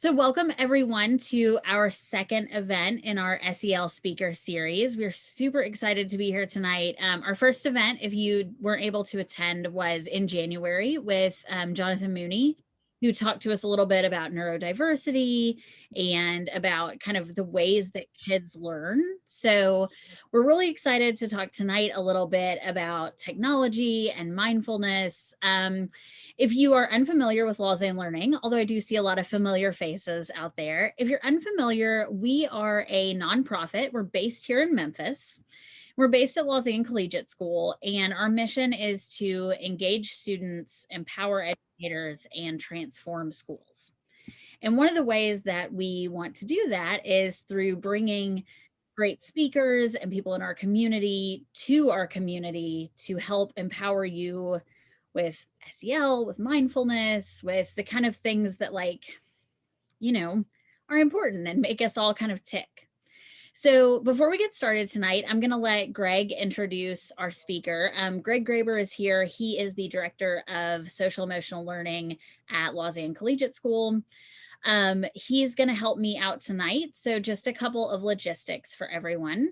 So welcome everyone to our second event in our SEL speaker series. We're super excited to be here tonight. Our first event, if you weren't able to attend, was in January with Jonathan Mooney, who talked to us a little bit about neurodiversity and about kind of the ways that kids learn. So we're really excited to talk tonight a little bit about technology and mindfulness. If you are unfamiliar with Lobsang Learning, although I do see a lot of familiar faces out there, if you're unfamiliar, we are a nonprofit. We're based here in Memphis. We're based at Lobsang Collegiate School, and our mission is to engage students, empower educators, and transform schools. And one of the ways that we want to do that is through bringing great speakers and people in our community to our community to help empower you with SEL, with mindfulness, with the kind of things that are important and make us all kind of tick. So before we get started tonight, I'm going to let Greg introduce our speaker. Greg Graber is here. He is the Director of Social Emotional Learning at Lobsang Collegiate School. He's going to help me out tonight. So just a couple of logistics for everyone.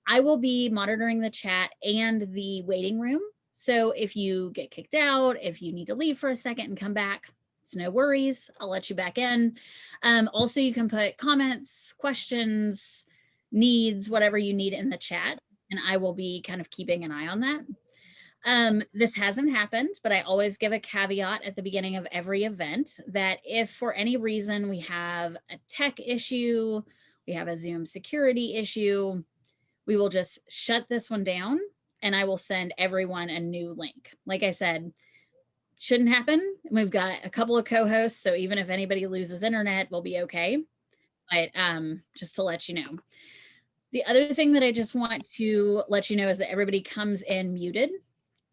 I will be monitoring the chat and the waiting room. So if you get kicked out, if you need to leave for a second and come back, it's no worries. I'll let you back in. Also, you can put comments, questions, needs, whatever you need in the chat, and I will be kind of keeping an eye on that. This hasn't happened, but I always give a caveat at the beginning of every event that if for any reason we have a tech issue, we have a Zoom security issue, we will just shut this one down and I will send everyone a new link. Like I said, shouldn't happen. We've got a couple of co-hosts, so even if anybody loses internet, we'll be okay. But just to let you know. The other thing that I just want to let you know is that everybody comes in muted.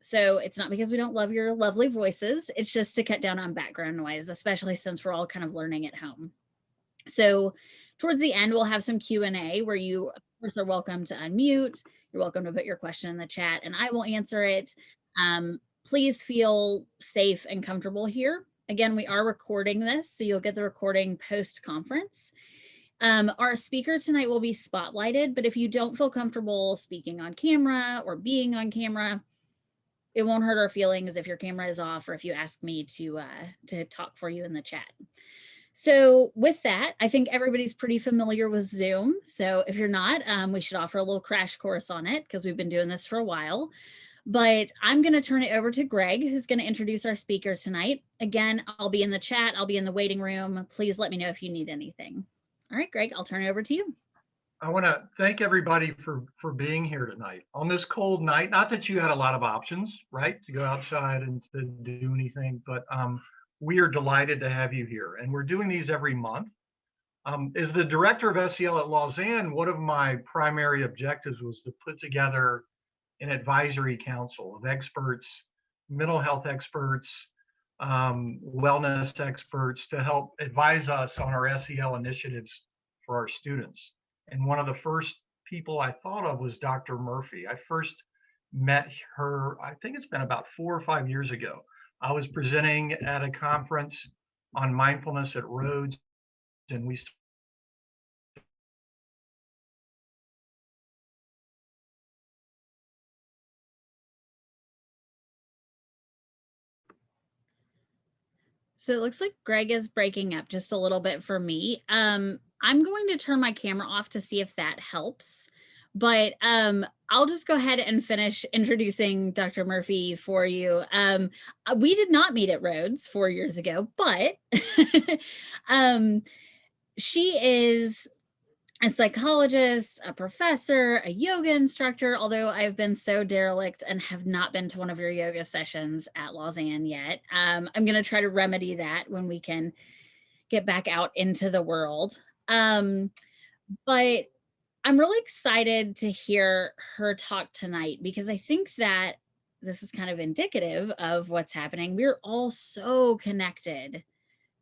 So it's not because we don't love your lovely voices. It's just to cut down on background noise, especially since we're all kind of learning at home. So towards the end, we'll have some Q&A where you, of course, are welcome to unmute. You're welcome to put your question in the chat and I will answer it. Please feel safe and comfortable here. Again, we are recording this, so you'll get the recording post-conference. Our speaker tonight will be spotlighted, but if you don't feel comfortable speaking on camera or being on camera, it won't hurt our feelings if your camera is off or if you ask me to talk for you in the chat. So with that, I think everybody's pretty familiar with Zoom. So if you're not, we should offer a little crash course on it because we've been doing this for a while. But I'm going to turn it over to Greg, who's going to introduce our speaker tonight. Again, I'll be in the chat. I'll be in the waiting room. Please let me know if you need anything. All right, Greg, I'll turn it over to you. I want to thank everybody for being here tonight on this cold night. Not that you had a lot of options, right, to go outside and to do anything, but we are delighted to have you here. And we're doing these every month. As the director of SEL at Lobsang, one of my primary objectives was to put together an advisory council of experts, mental health experts, wellness experts to help advise us on our SEL initiatives for our students. And one of the first people I thought of was Dr. Murphy. I first met her, I think it's been about 4 or 5 years ago. I was presenting at a conference on mindfulness at Rhodes, and we So it looks like Greg is breaking up just a little bit for me. I'm going to turn my camera off to see if that helps. But I'll just go ahead and finish introducing Dr. Murphy for you. We did not meet at Rhodes 4 years ago, but she is a psychologist, a professor, a yoga instructor, although I've been so derelict and have not been to one of your yoga sessions at Lobsang yet. I'm going to try to remedy that when we can get back out into the world. But I'm really excited to hear her talk tonight because I think that this is kind of indicative of what's happening. We're all so connected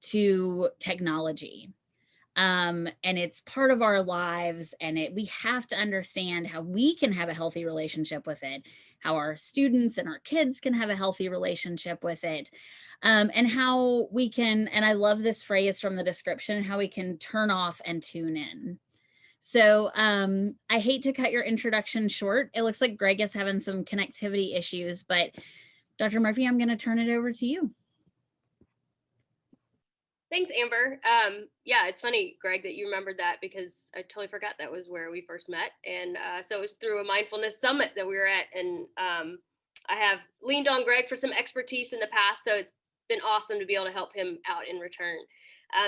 to technology. And it's part of our lives, and we have to understand how we can have a healthy relationship with it, how our students and our kids can have a healthy relationship with it, and how we can, and I love this phrase from the description, how we can turn off and tune in. So I hate to cut your introduction short. It looks like Greg is having some connectivity issues, but Dr. Murphy, I'm going to turn it over to you. Thanks, Amber. Yeah, it's funny, Greg, that you remembered that, because I totally forgot that was where we first met. And so it was through a mindfulness summit that we were at. And I have leaned on Greg for some expertise in the past. So it's been awesome to be able to help him out in return.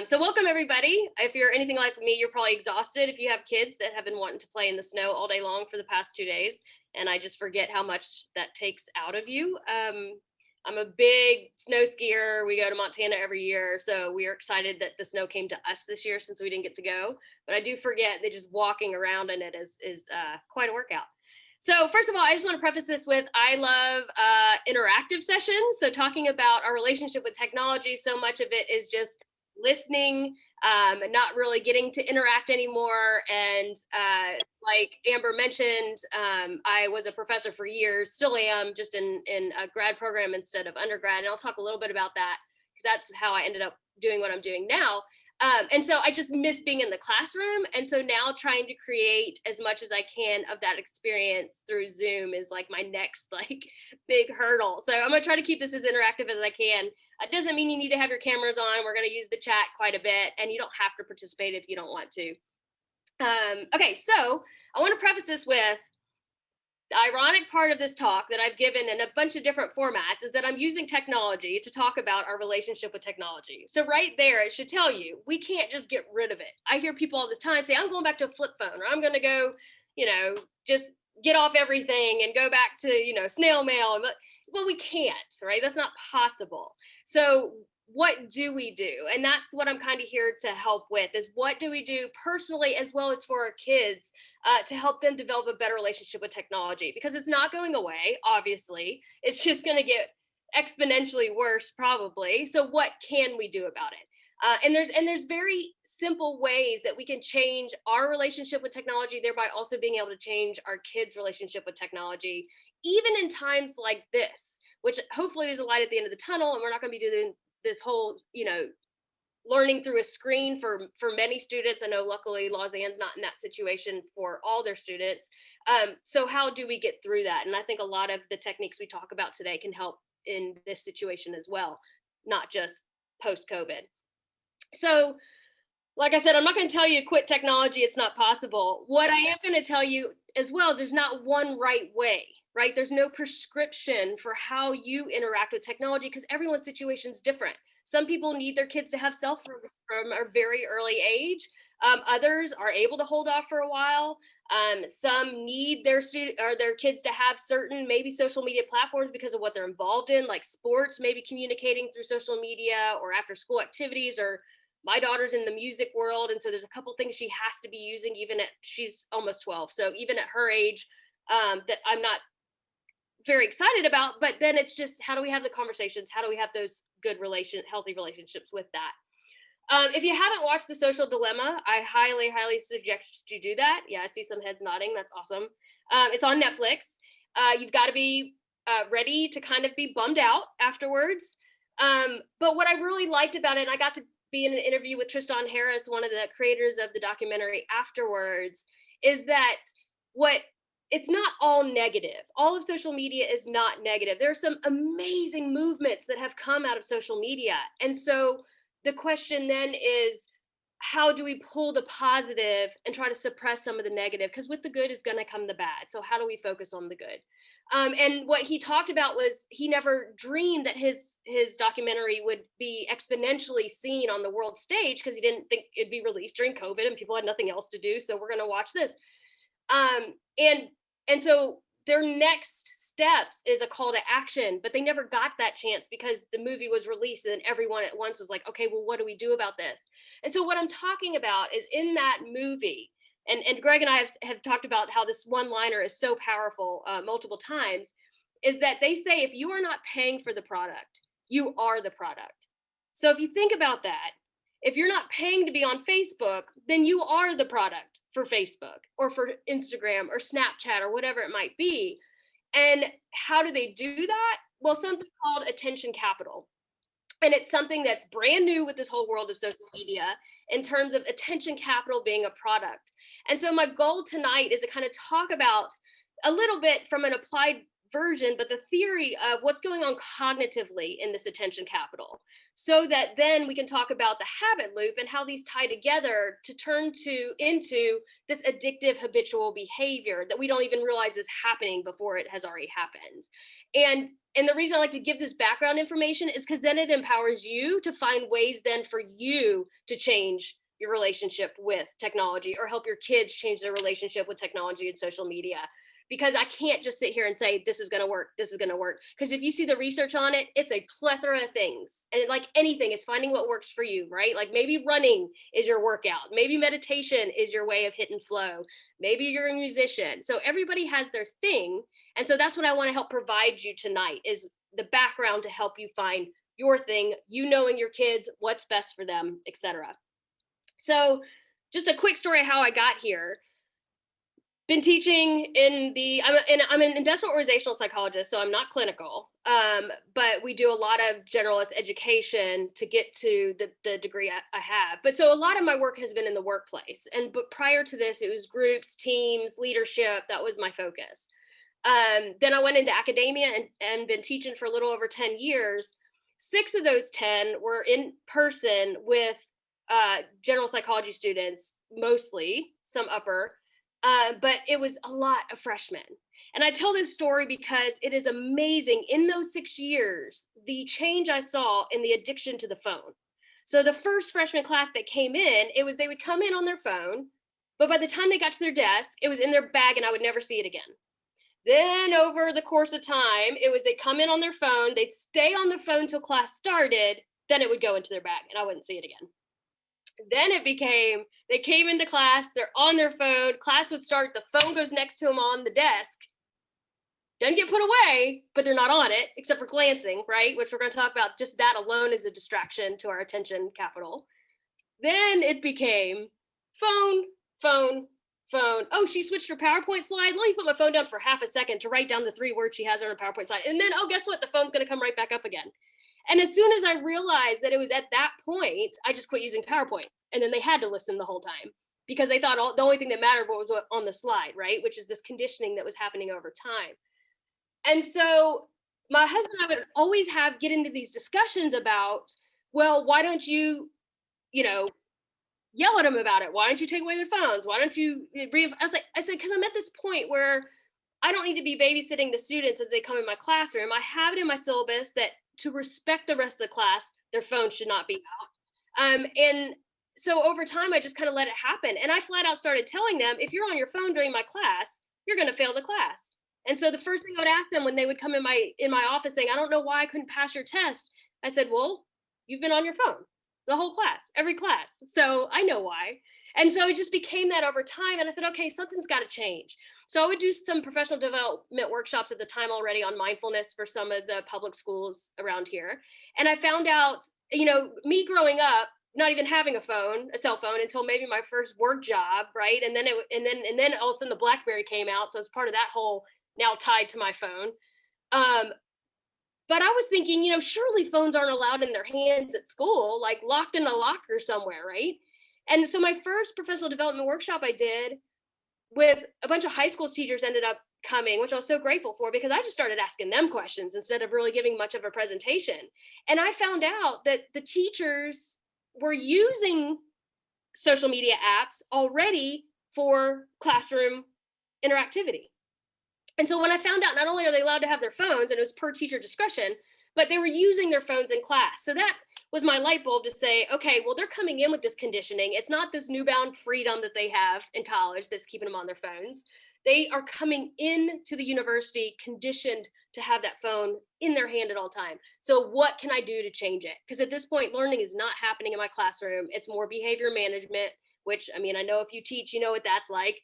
So welcome, everybody. If you're anything like me, you're probably exhausted if you have kids that have been wanting to play in the snow all day long for the past 2 days. And I just forget how much that takes out of you. I'm a big snow skier. We go to Montana every year. So we are excited that the snow came to us this year since we didn't get to go. But I do forget that just walking around in it is quite a workout. So first of all, I just want to preface this with, I love interactive sessions. So talking about our relationship with technology, so much of it is just listening, and not really getting to interact anymore. And like Amber mentioned, I was a professor for years, still am, just in a grad program instead of undergrad. And I'll talk a little bit about that, because that's how I ended up doing what I'm doing now. And so I just miss being in the classroom. And so now trying to create as much as I can of that experience through Zoom is like my next big hurdle. So I'm gonna try to keep this as interactive as I can. It doesn't mean you need to have your cameras on. We're gonna use the chat quite a bit, and you don't have to participate if you don't want to. Okay, so I wanna preface this with, the ironic part of this talk that I've given in a bunch of different formats is that I'm using technology to talk about our relationship with technology. So right there, it should tell you, we can't just get rid of it. I hear people all the time say, I'm going back to a flip phone, or I'm going to go, just get off everything and go back to, snail mail. Well, we can't, right? That's not possible. So what do we do? And that's what I'm kind of here to help with, is what do we do personally as well as for our kids to help them develop a better relationship with technology? Because it's not going away, obviously. It's just going to get exponentially worse probably. So what can we do about it? And there's very simple ways that we can change our relationship with technology, thereby also being able to change our kids' relationship with technology, even in times like this, which hopefully there's a light at the end of the tunnel, and we're not going to be doing this whole, learning through a screen for many students. I know luckily Lausanne's not in that situation for all their students. So how do we get through that? And I think a lot of the techniques we talk about today can help in this situation as well, not just post-COVID. So like I said, I'm not going to tell you to quit technology. It's not possible. What I am going to tell you as well is there's not one right way, right? There's no prescription for how you interact with technology, because everyone's situation is different. Some people need their kids to have cell phones from a very early age. Others are able to hold off for a while. Some need their kids to have certain maybe social media platforms because of what they're involved in, like sports, maybe communicating through social media or after school activities, or my daughter's in the music world. And so there's a couple things she has to be using, she's almost 12. So even at her age, that I'm not very excited about, but then it's just, how do we have the conversations? How do we have those good healthy relationships with that? If you haven't watched The Social Dilemma, I highly, highly suggest you do that. Yeah, I see some heads nodding. That's awesome. It's on Netflix. You've got to be ready to kind of be bummed out afterwards. But what I really liked about it, and I got to be in an interview with Tristan Harris, one of the creators of the documentary, afterwards, is that it's not all negative. All of social media is not negative. There are some amazing movements that have come out of social media. And so the question then is, how do we pull the positive and try to suppress some of the negative? Because with the good is going to come the bad. So how do we focus on the good? And what he talked about was, he never dreamed that his documentary would be exponentially seen on the world stage, because he didn't think it'd be released during COVID and people had nothing else to do. So we're going to watch this. And so their next steps is a call to action, but they never got that chance because the movie was released and everyone at once was like, okay, well, what do we do about this? And so what I'm talking about is, in that movie, and Greg and I have talked about how this one-liner is so powerful multiple times, is that they say, if you are not paying for the product, you are the product. So if you think about that, if you're not paying to be on Facebook, then you are the product for Facebook or for Instagram or Snapchat or whatever it might be. And how do they do that? Well, something called attention capital. And it's something that's brand new with this whole world of social media in terms of attention capital being a product. And so my goal tonight is to kind of talk about a little bit from an applied version, but the theory of what's going on cognitively in this attention capital, so that then we can talk about the habit loop and how these tie together to turn into this addictive habitual behavior that we don't even realize is happening before it has already happened. And the reason I like to give this background information is because then it empowers you to find ways then for you to change your relationship with technology, or help your kids change their relationship with technology and social media. Because I can't just sit here and say, this is going to work, this is going to work. Because if you see the research on it, it's a plethora of things. And like anything, it's finding what works for you, right? Like maybe running is your workout. Maybe meditation is your way of hitting flow. Maybe you're a musician. So everybody has their thing. And so that's what I want to help provide you tonight, is the background to help you find your thing, you knowing your kids, what's best for them, etc. So just a quick story of how I got here. Been teaching I'm an industrial organizational psychologist, so I'm not clinical, but we do a lot of generalist education to get to the degree I have. But so a lot of my work has been in the workplace, but prior to this, it was groups, teams, leadership. That was my focus. Then I went into academia and been teaching for a little over 10 years. 6 of those 10 were in person with general psychology students, mostly, some upper. But it was a lot of freshmen. And I tell this story because it is amazing. In those 6 years, the change I saw in the addiction to the phone. So the first freshman class that came in, they would come in on their phone, but by the time they got to their desk, it was in their bag and I would never see it again. Then over the course of time, they'd come in on their phone, they'd stay on their phone till class started, then it would go into their bag and I wouldn't see it again. Then it became, they came into class, they're on their phone, class would start, the phone goes next to them on the desk, doesn't get put away, but they're not on it, except for glancing, right? Which we're going to talk about. Just that alone is a distraction to our attention capital. Then it became phone, phone, phone. Oh, she switched her PowerPoint slide. Let me put my phone down for half a second to write down the 3 words she has on her PowerPoint slide. And then, oh, guess what? The phone's going to come right back up again. And as soon as I realized that it was at that point, I just quit using PowerPoint. And then they had to listen the whole time because they thought the only thing that mattered was on the slide, right? Which is this conditioning that was happening over time. And so my husband and I would always get into these discussions about, well, why don't you, yell at them about it? Why don't you take away their phones? Why don't you I said, because I'm at this point where I don't need to be babysitting the students as they come in my classroom. I have it in my syllabus that to respect the rest of the class, their phones should not be out. And so over time, I just kind of let it happen. And I flat out started telling them, if you're on your phone during my class, you're going to fail the class. And so the first thing I would ask them when they would come in my office saying, I don't know why I couldn't pass your test. I said, well, you've been on your phone the whole class, every class. So I know why. And so it just became that over time. And I said, okay, something's got to change. So I would do some professional development workshops at the time already on mindfulness for some of the public schools around here. And I found out, me growing up, not even having a cell phone until maybe my first work job, right? And then all of a sudden the BlackBerry came out. So it's part of that whole now tied to my phone. But I was thinking, surely phones aren't allowed in their hands at school, like locked in a locker somewhere, right? And so my first professional development workshop I did with a bunch of high school teachers ended up coming, which I was so grateful for because I just started asking them questions instead of really giving much of a presentation. And I found out that the teachers were using social media apps already for classroom interactivity. And so when I found out not only are they allowed to have their phones, and it was per teacher discretion, but they were using their phones in class. So that was my light bulb to say, okay, well, they're coming in with this conditioning. It's not this newfound freedom that they have in college that's keeping them on their phones. They are coming into the university conditioned to have that phone in their hand at all time. So what can I do to change it? Because at this point, learning is not happening in my classroom. It's more behavior management, which, I know if you teach, you know what that's like.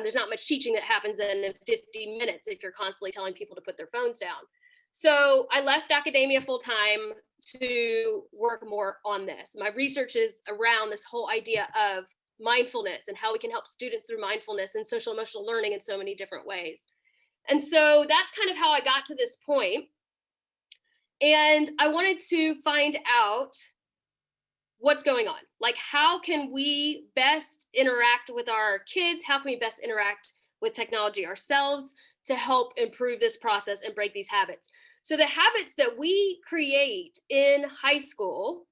There's not much teaching that happens in 50 minutes if you're constantly telling people to put their phones down. So I left academia full time to work more on this. My research is around this whole idea of mindfulness and how we can help students through mindfulness and social emotional learning in so many different ways. And so that's kind of how I got to this point. And I wanted to find out what's going on. Like, how can we best interact with our kids? How can we best interact with technology ourselves to help improve this process and break these habits? So the habits that we create in high school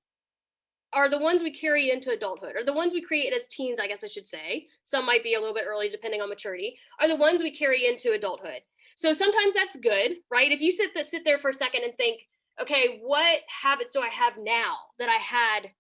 are the ones we carry into adulthood, or the ones we create as teens, I guess I should say. Some might be a little bit early depending on maturity, are the ones we carry into adulthood. So sometimes that's good, right? If you sit there for a second and think, okay, what habits do I have now that I had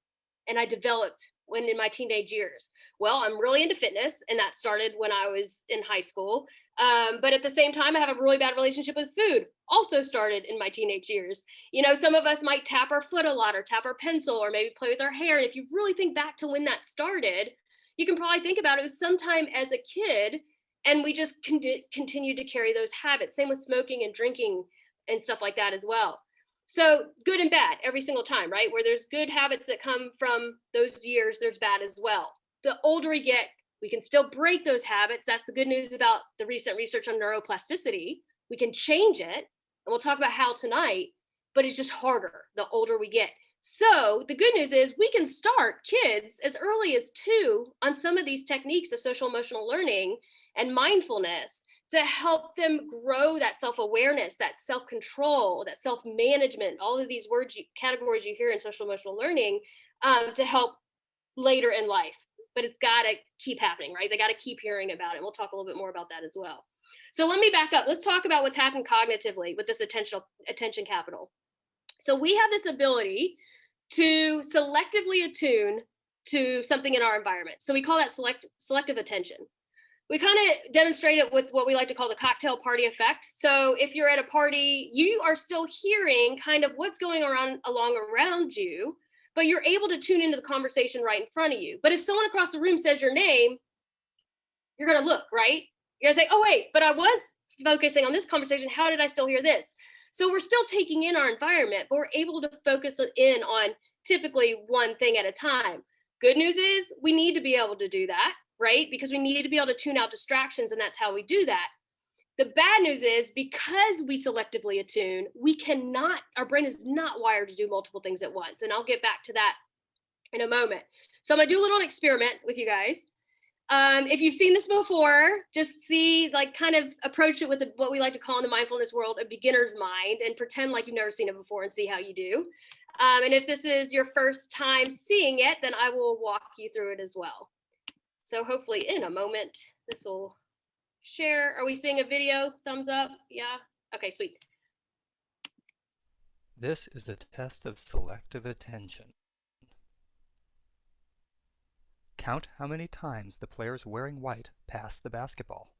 and I developed when in my teenage years? Well, I'm really into fitness, and that started when I was in high school. But at the same time, I have a really bad relationship with food, also started in my teenage years. You know, some of us might tap our foot a lot, or tap our pencil, or maybe play with our hair. And if you really think back to when that started, you can probably think about it was sometime as a kid, and we just continued to carry those habits. Same with smoking and drinking and stuff like that as well. So good and bad every single time, right? Where there's good habits that come from those years, there's bad as well. The older we get, we can still break those habits. That's the good news about the recent research on neuroplasticity. We can change it, and we'll talk about how tonight, but it's just harder the older we get. So the good news is we can start kids as early as 2 on some of these techniques of social emotional learning and mindfulness to help them grow that self-awareness, that self-control, that self-management, all of these categories you hear in social emotional learning, to help later in life. But it's got to keep happening, right? They got to keep hearing about it. We'll talk a little bit more about that as well. So let me back up. Let's talk about what's happened cognitively with this attention capital. So we have this ability to selectively attune to something in our environment. So we call that selective attention. We kind of demonstrate it with what we like to call the cocktail party effect. So if you're at a party, you are still hearing kind of what's going along around you, but you're able to tune into the conversation right in front of you. But if someone across the room says your name, you're going to look, right? You're going to say, oh, wait, but I was focusing on this conversation. How did I still hear this? So we're still taking in our environment, but we're able to focus in on typically one thing at a time. Good news is we need to be able to do that, right? Because we need to be able to tune out distractions, and that's how we do that. The bad news is because we selectively attune, our brain is not wired to do multiple things at once. And I'll get back to that in a moment. So I'm gonna do a little experiment with you guys. If you've seen this before, just see, like, kind of approach it with what we like to call in the mindfulness world, a beginner's mind, and pretend like you've never seen it before and see how you do. And if this is your first time seeing it, then I will walk you through it as well. So hopefully in a moment, this will share. Are we seeing a video? Thumbs up? Yeah. Okay, sweet. This is a test of selective attention. Count how many times the players wearing white pass the basketball.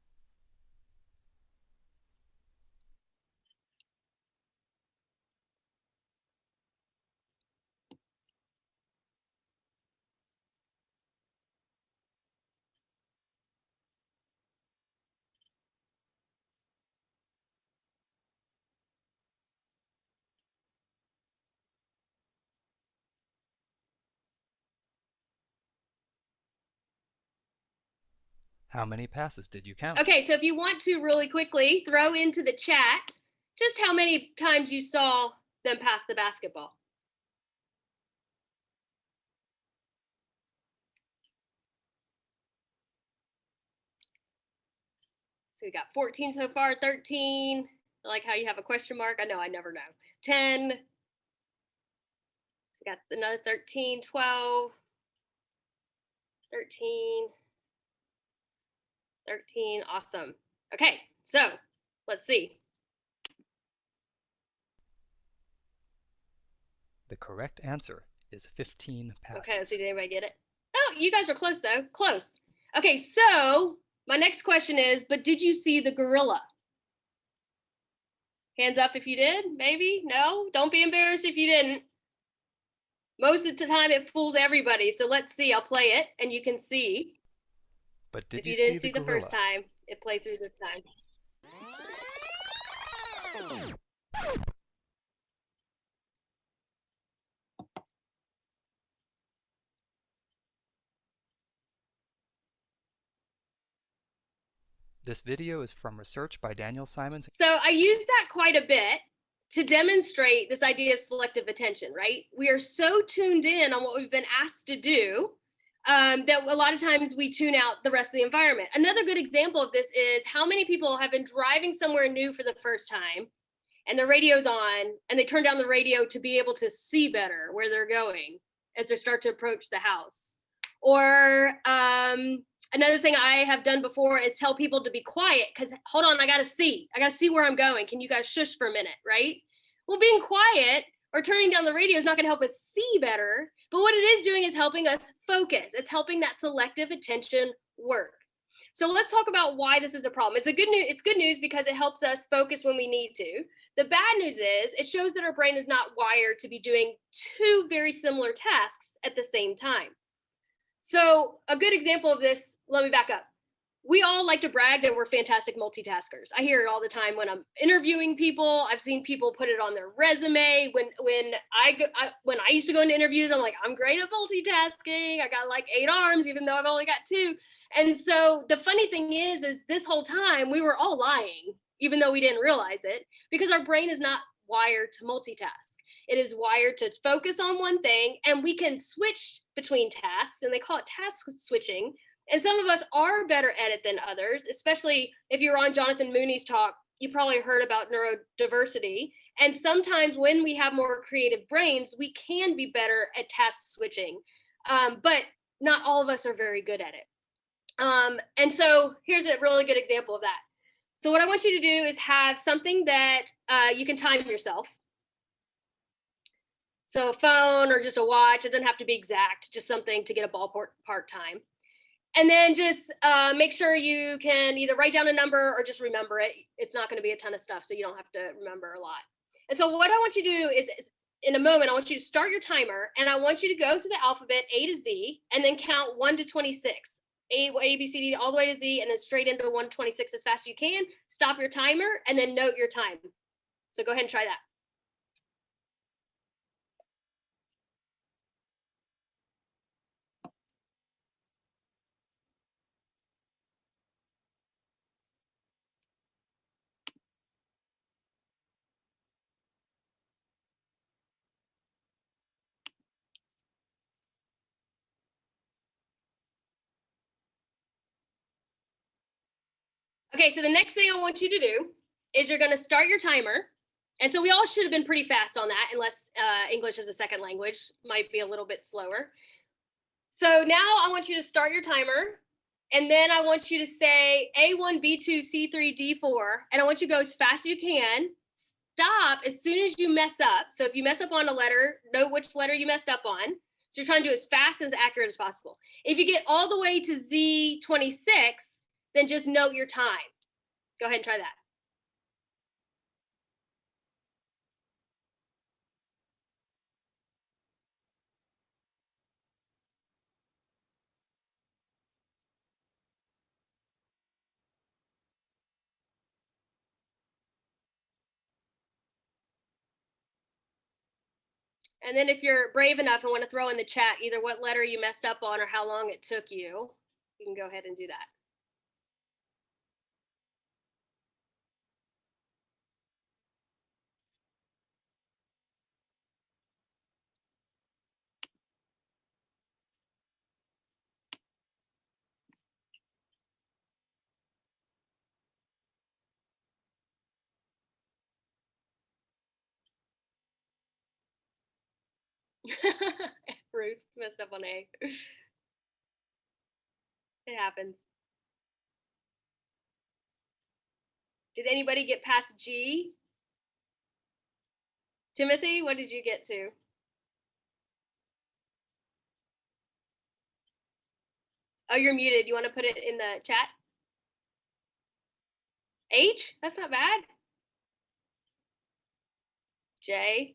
How many passes did you count? Okay, so if you want to really quickly throw into the chat just how many times you saw them pass the basketball. So we got 14 so far, 13. I like how you have a question mark. I know, I never know. 10. We got another 13, 12, 13, 13. Awesome. Okay, so let's see. The correct answer is 15 passes. Okay, let's see, did anybody get it? Oh, you guys were close though, close. Okay, so my next question is, but did you see the gorilla? Hands up if you did, maybe, no? Don't be embarrassed if you didn't. Most of the time it fools everybody, so let's see, I'll play it and you can see. But did if you didn't see the gorilla? first time, it played through this time. This video is from research by Daniel Simons. So I use that quite a bit to demonstrate this idea of selective attention, right? We are so tuned in on what we've been asked to do that a lot of times we tune out the rest of the environment. Another good example of this is how many people have been driving somewhere new for the first time and the radio's on and they turn down the radio to be able to see better where they're going as they start to approach the house. Or another thing I have done before is tell people to be quiet because hold on, I gotta see where I'm going. Can you guys shush for a minute, right? Well, being quiet or turning down the radio is not gonna help us see better, but what it is doing is helping us focus. It's helping that selective attention work. So let's talk about why this is a problem. It's good news because it helps us focus when we need to. The bad news is it shows that our brain is not wired to be doing two very similar tasks at the same time. So a good example of this, let me back up. We all like to brag that we're fantastic multitaskers. I hear it all the time when I'm interviewing people. I've seen people put it on their resume. When I used to go into interviews, I'm like, I'm great at multitasking. I got like 8 arms, even though I've only got 2. And so the funny thing is this whole time we were all lying, even though we didn't realize it, because our brain is not wired to multitask. It is wired to focus on one thing, and we can switch between tasks, and they call it task switching. And some of us are better at it than others, especially if you're on Jonathan Mooney's talk, you probably heard about neurodiversity. And sometimes when we have more creative brains, we can be better at task switching, but not all of us are very good at it. And so here's a really good example of that. So what I want you to do is have something that you can time yourself. So a phone or just a watch, it doesn't have to be exact, just something to get a ballpark time. And then just make sure you can either write down a number or just remember it. It's not going to be a ton of stuff, so you don't have to remember a lot. And so what I want you to do is in a moment, I want you to start your timer, and I want you to go through the alphabet A to Z, and then count 1 to 26. A, B, C, D, all the way to Z, and then straight into 1 to 26 as fast as you can. Stop your timer, and then note your time. So go ahead and try that. Okay, so the next thing I want you to do is you're going to start your timer. And so we all should have been pretty fast on that, unless English as a second language might be a little bit slower. So now I want you to start your timer, and then I want you to say A1, B2, C3, D4, and I want you to go as fast as you can. Stop as soon as you mess up. So if you mess up on a letter, know which letter you messed up on. So you're trying to do as fast and as accurate as possible. If you get all the way to Z26, then just note your time. Go ahead and try that. And then if you're brave enough and want to throw in the chat either what letter you messed up on or how long it took you, you can go ahead and do that. Ruth messed up on A. It happens. Did anybody get past G? Timothy, what did you get to? Oh, you're muted. You want to put it in the chat? H? That's not bad. J?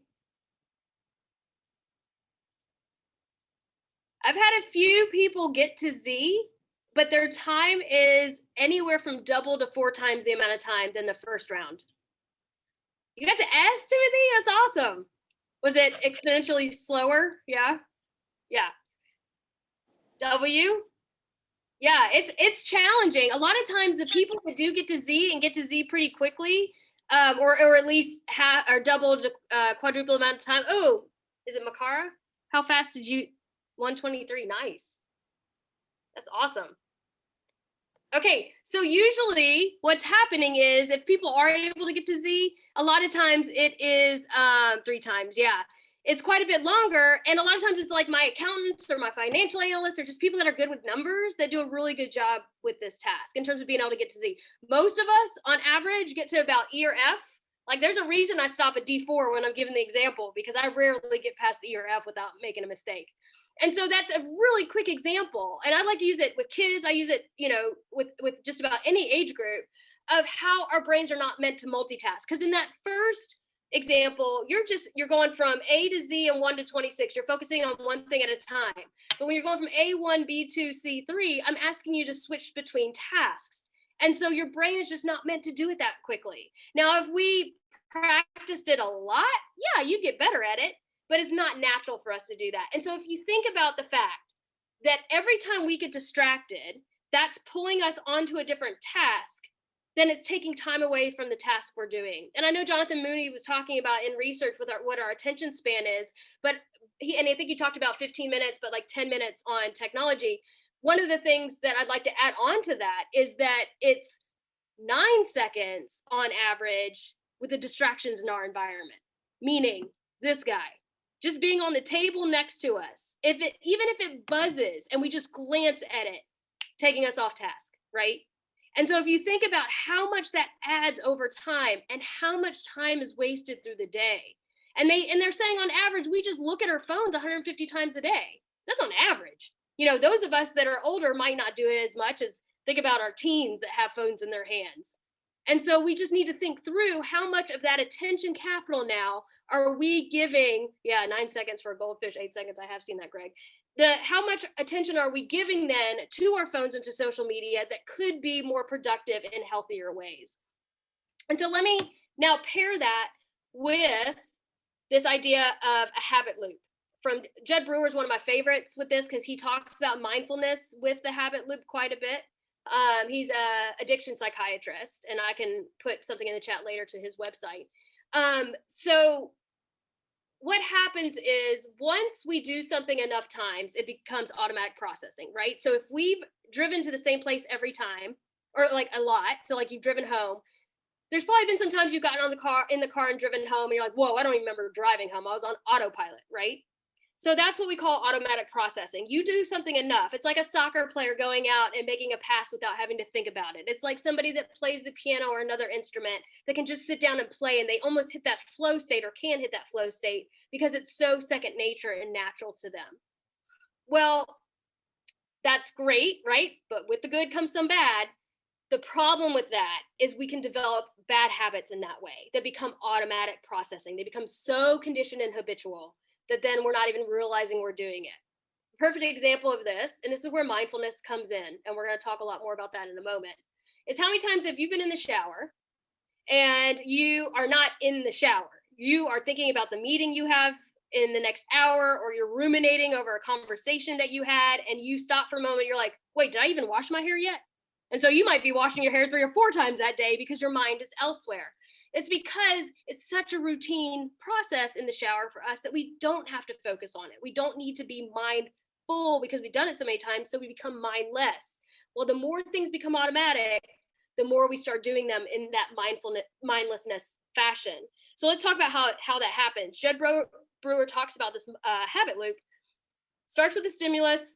I've had a few people get to Z, but their time is anywhere from double to 4 times the amount of time than the first round. You got to S, Timothy? That's awesome. Was it exponentially slower? Yeah? Yeah. W? Yeah, it's challenging. A lot of times the people that do get to Z and get to Z pretty quickly, or at least or double, quadruple amount of time. Oh, is it Makara? How fast did you? 123. Nice. That's awesome. Okay, so usually what's happening is if people are able to get to Z, a lot of times it is 3 times. Yeah, it's quite a bit longer. And a lot of times it's like my accountants or my financial analysts or just people that are good with numbers that do a really good job with this task in terms of being able to get to Z. Most of us on average get to about E or F. Like there's a reason I stop at D4 when I'm giving the example, because I rarely get past E or F without making a mistake. And so that's a really quick example. And I like to use it with kids. I use it, with just about any age group, of how our brains are not meant to multitask. Because in that first example, you're going from A to Z and 1 to 26. You're focusing on one thing at a time. But when you're going from A1, B2, C3, I'm asking you to switch between tasks. And so your brain is just not meant to do it that quickly. Now, if we practiced it a lot, yeah, you'd get better at it. But it's not natural for us to do that. And so if you think about the fact that every time we get distracted, that's pulling us onto a different task, then it's taking time away from the task we're doing. And I know Jonathan Mooney was talking about in research with what our attention span is, but I think he talked about 15 minutes, but like 10 minutes on technology. One of the things that I'd like to add on to that is that it's 9 seconds on average with the distractions in our environment, meaning this guy just being on the table next to us, even if it buzzes and we just glance at it, taking us off task, right? And so if you think about how much that adds over time and how much time is wasted through the day, and they're saying on average, we just look at our phones 150 times a day. That's on average. Those of us that are older might not do it as much as think about our teens that have phones in their hands. And so we just need to think through how much of that attention capital now are we giving? 9 seconds for a goldfish, 8 seconds. I have seen that, Greg. How much attention are we giving then to our phones and to social media that could be more productive in healthier ways? And so let me now pair that with this idea of a habit loop. From Jed Brewer is one of my favorites with this because he talks about mindfulness with the habit loop quite a bit. He's a addiction psychiatrist, and I can put something in the chat later to his website. So what happens is once we do something enough times, it becomes automatic processing, right? So if we've driven to the same place every time, or like a lot, so like you've driven home, there's probably been some times you've gotten in the car and driven home and you're like, whoa, I don't even remember driving home. I was on autopilot, right? So that's what we call automatic processing. You do something enough. It's like a soccer player going out and making a pass without having to think about it. It's like somebody that plays the piano or another instrument that can just sit down and play, and they almost hit that flow state or can hit that flow state because it's so second nature and natural to them. Well, that's great, right? But with the good comes some bad. The problem with that is we can develop bad habits in that way that become automatic processing. They become so conditioned and habitual that then we're not even realizing we're doing it. A perfect example of this, and this is where mindfulness comes in, and we're going to talk a lot more about that in a moment, is how many times have you been in the shower and you are not in the shower? You are thinking about the meeting you have in the next hour, or you're ruminating over a conversation that you had, and you stop for a moment, you're like, wait, did I even wash my hair yet? And so you might be washing your hair 3 or 4 times that day because your mind is elsewhere. It's because it's such a routine process in the shower for us that we don't have to focus on it. We don't need to be mindful because we've done it so many times, so we become mindless. Well, the more things become automatic, the more we start doing them in that mindlessness fashion. So let's talk about how that happens. Jed Brewer talks about this habit loop. Starts with a stimulus,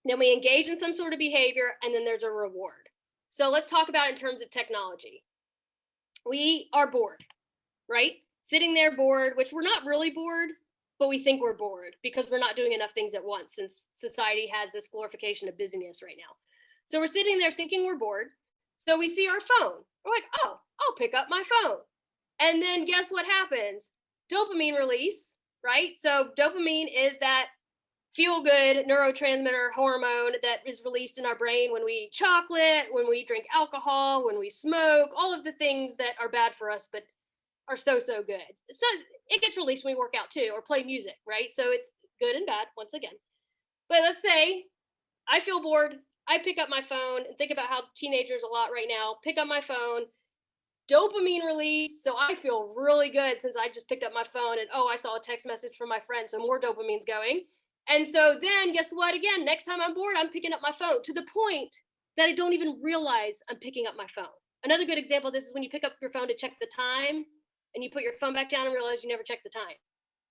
then we engage in some sort of behavior, and then there's a reward. So let's talk about it in terms of technology. We are bored, right? Sitting there bored, which we're not really bored, but we think we're bored because we're not doing enough things at once since society has this glorification of busyness right now. So we're sitting there thinking we're bored. So we see our phone. We're like, oh, I'll pick up my phone. And then guess what happens? Dopamine release, right? So dopamine is that feel-good neurotransmitter hormone that is released in our brain when we eat chocolate, when we drink alcohol, when we smoke, all of the things that are bad for us but are so good. So it gets released when we work out too, or play music, right? So it's good and bad once again. But let's say I feel bored, I pick up my phone and think about how teenagers a lot right now, pick up my phone, dopamine release. So I feel really good since I just picked up my phone and, oh, I saw a text message from my friend. So more dopamine's going. And so then guess what? Again, next time I'm bored, I'm picking up my phone to the point that I don't even realize I'm picking up my phone. Another good example of this is when you pick up your phone to check the time and you put your phone back down and realize you never checked the time,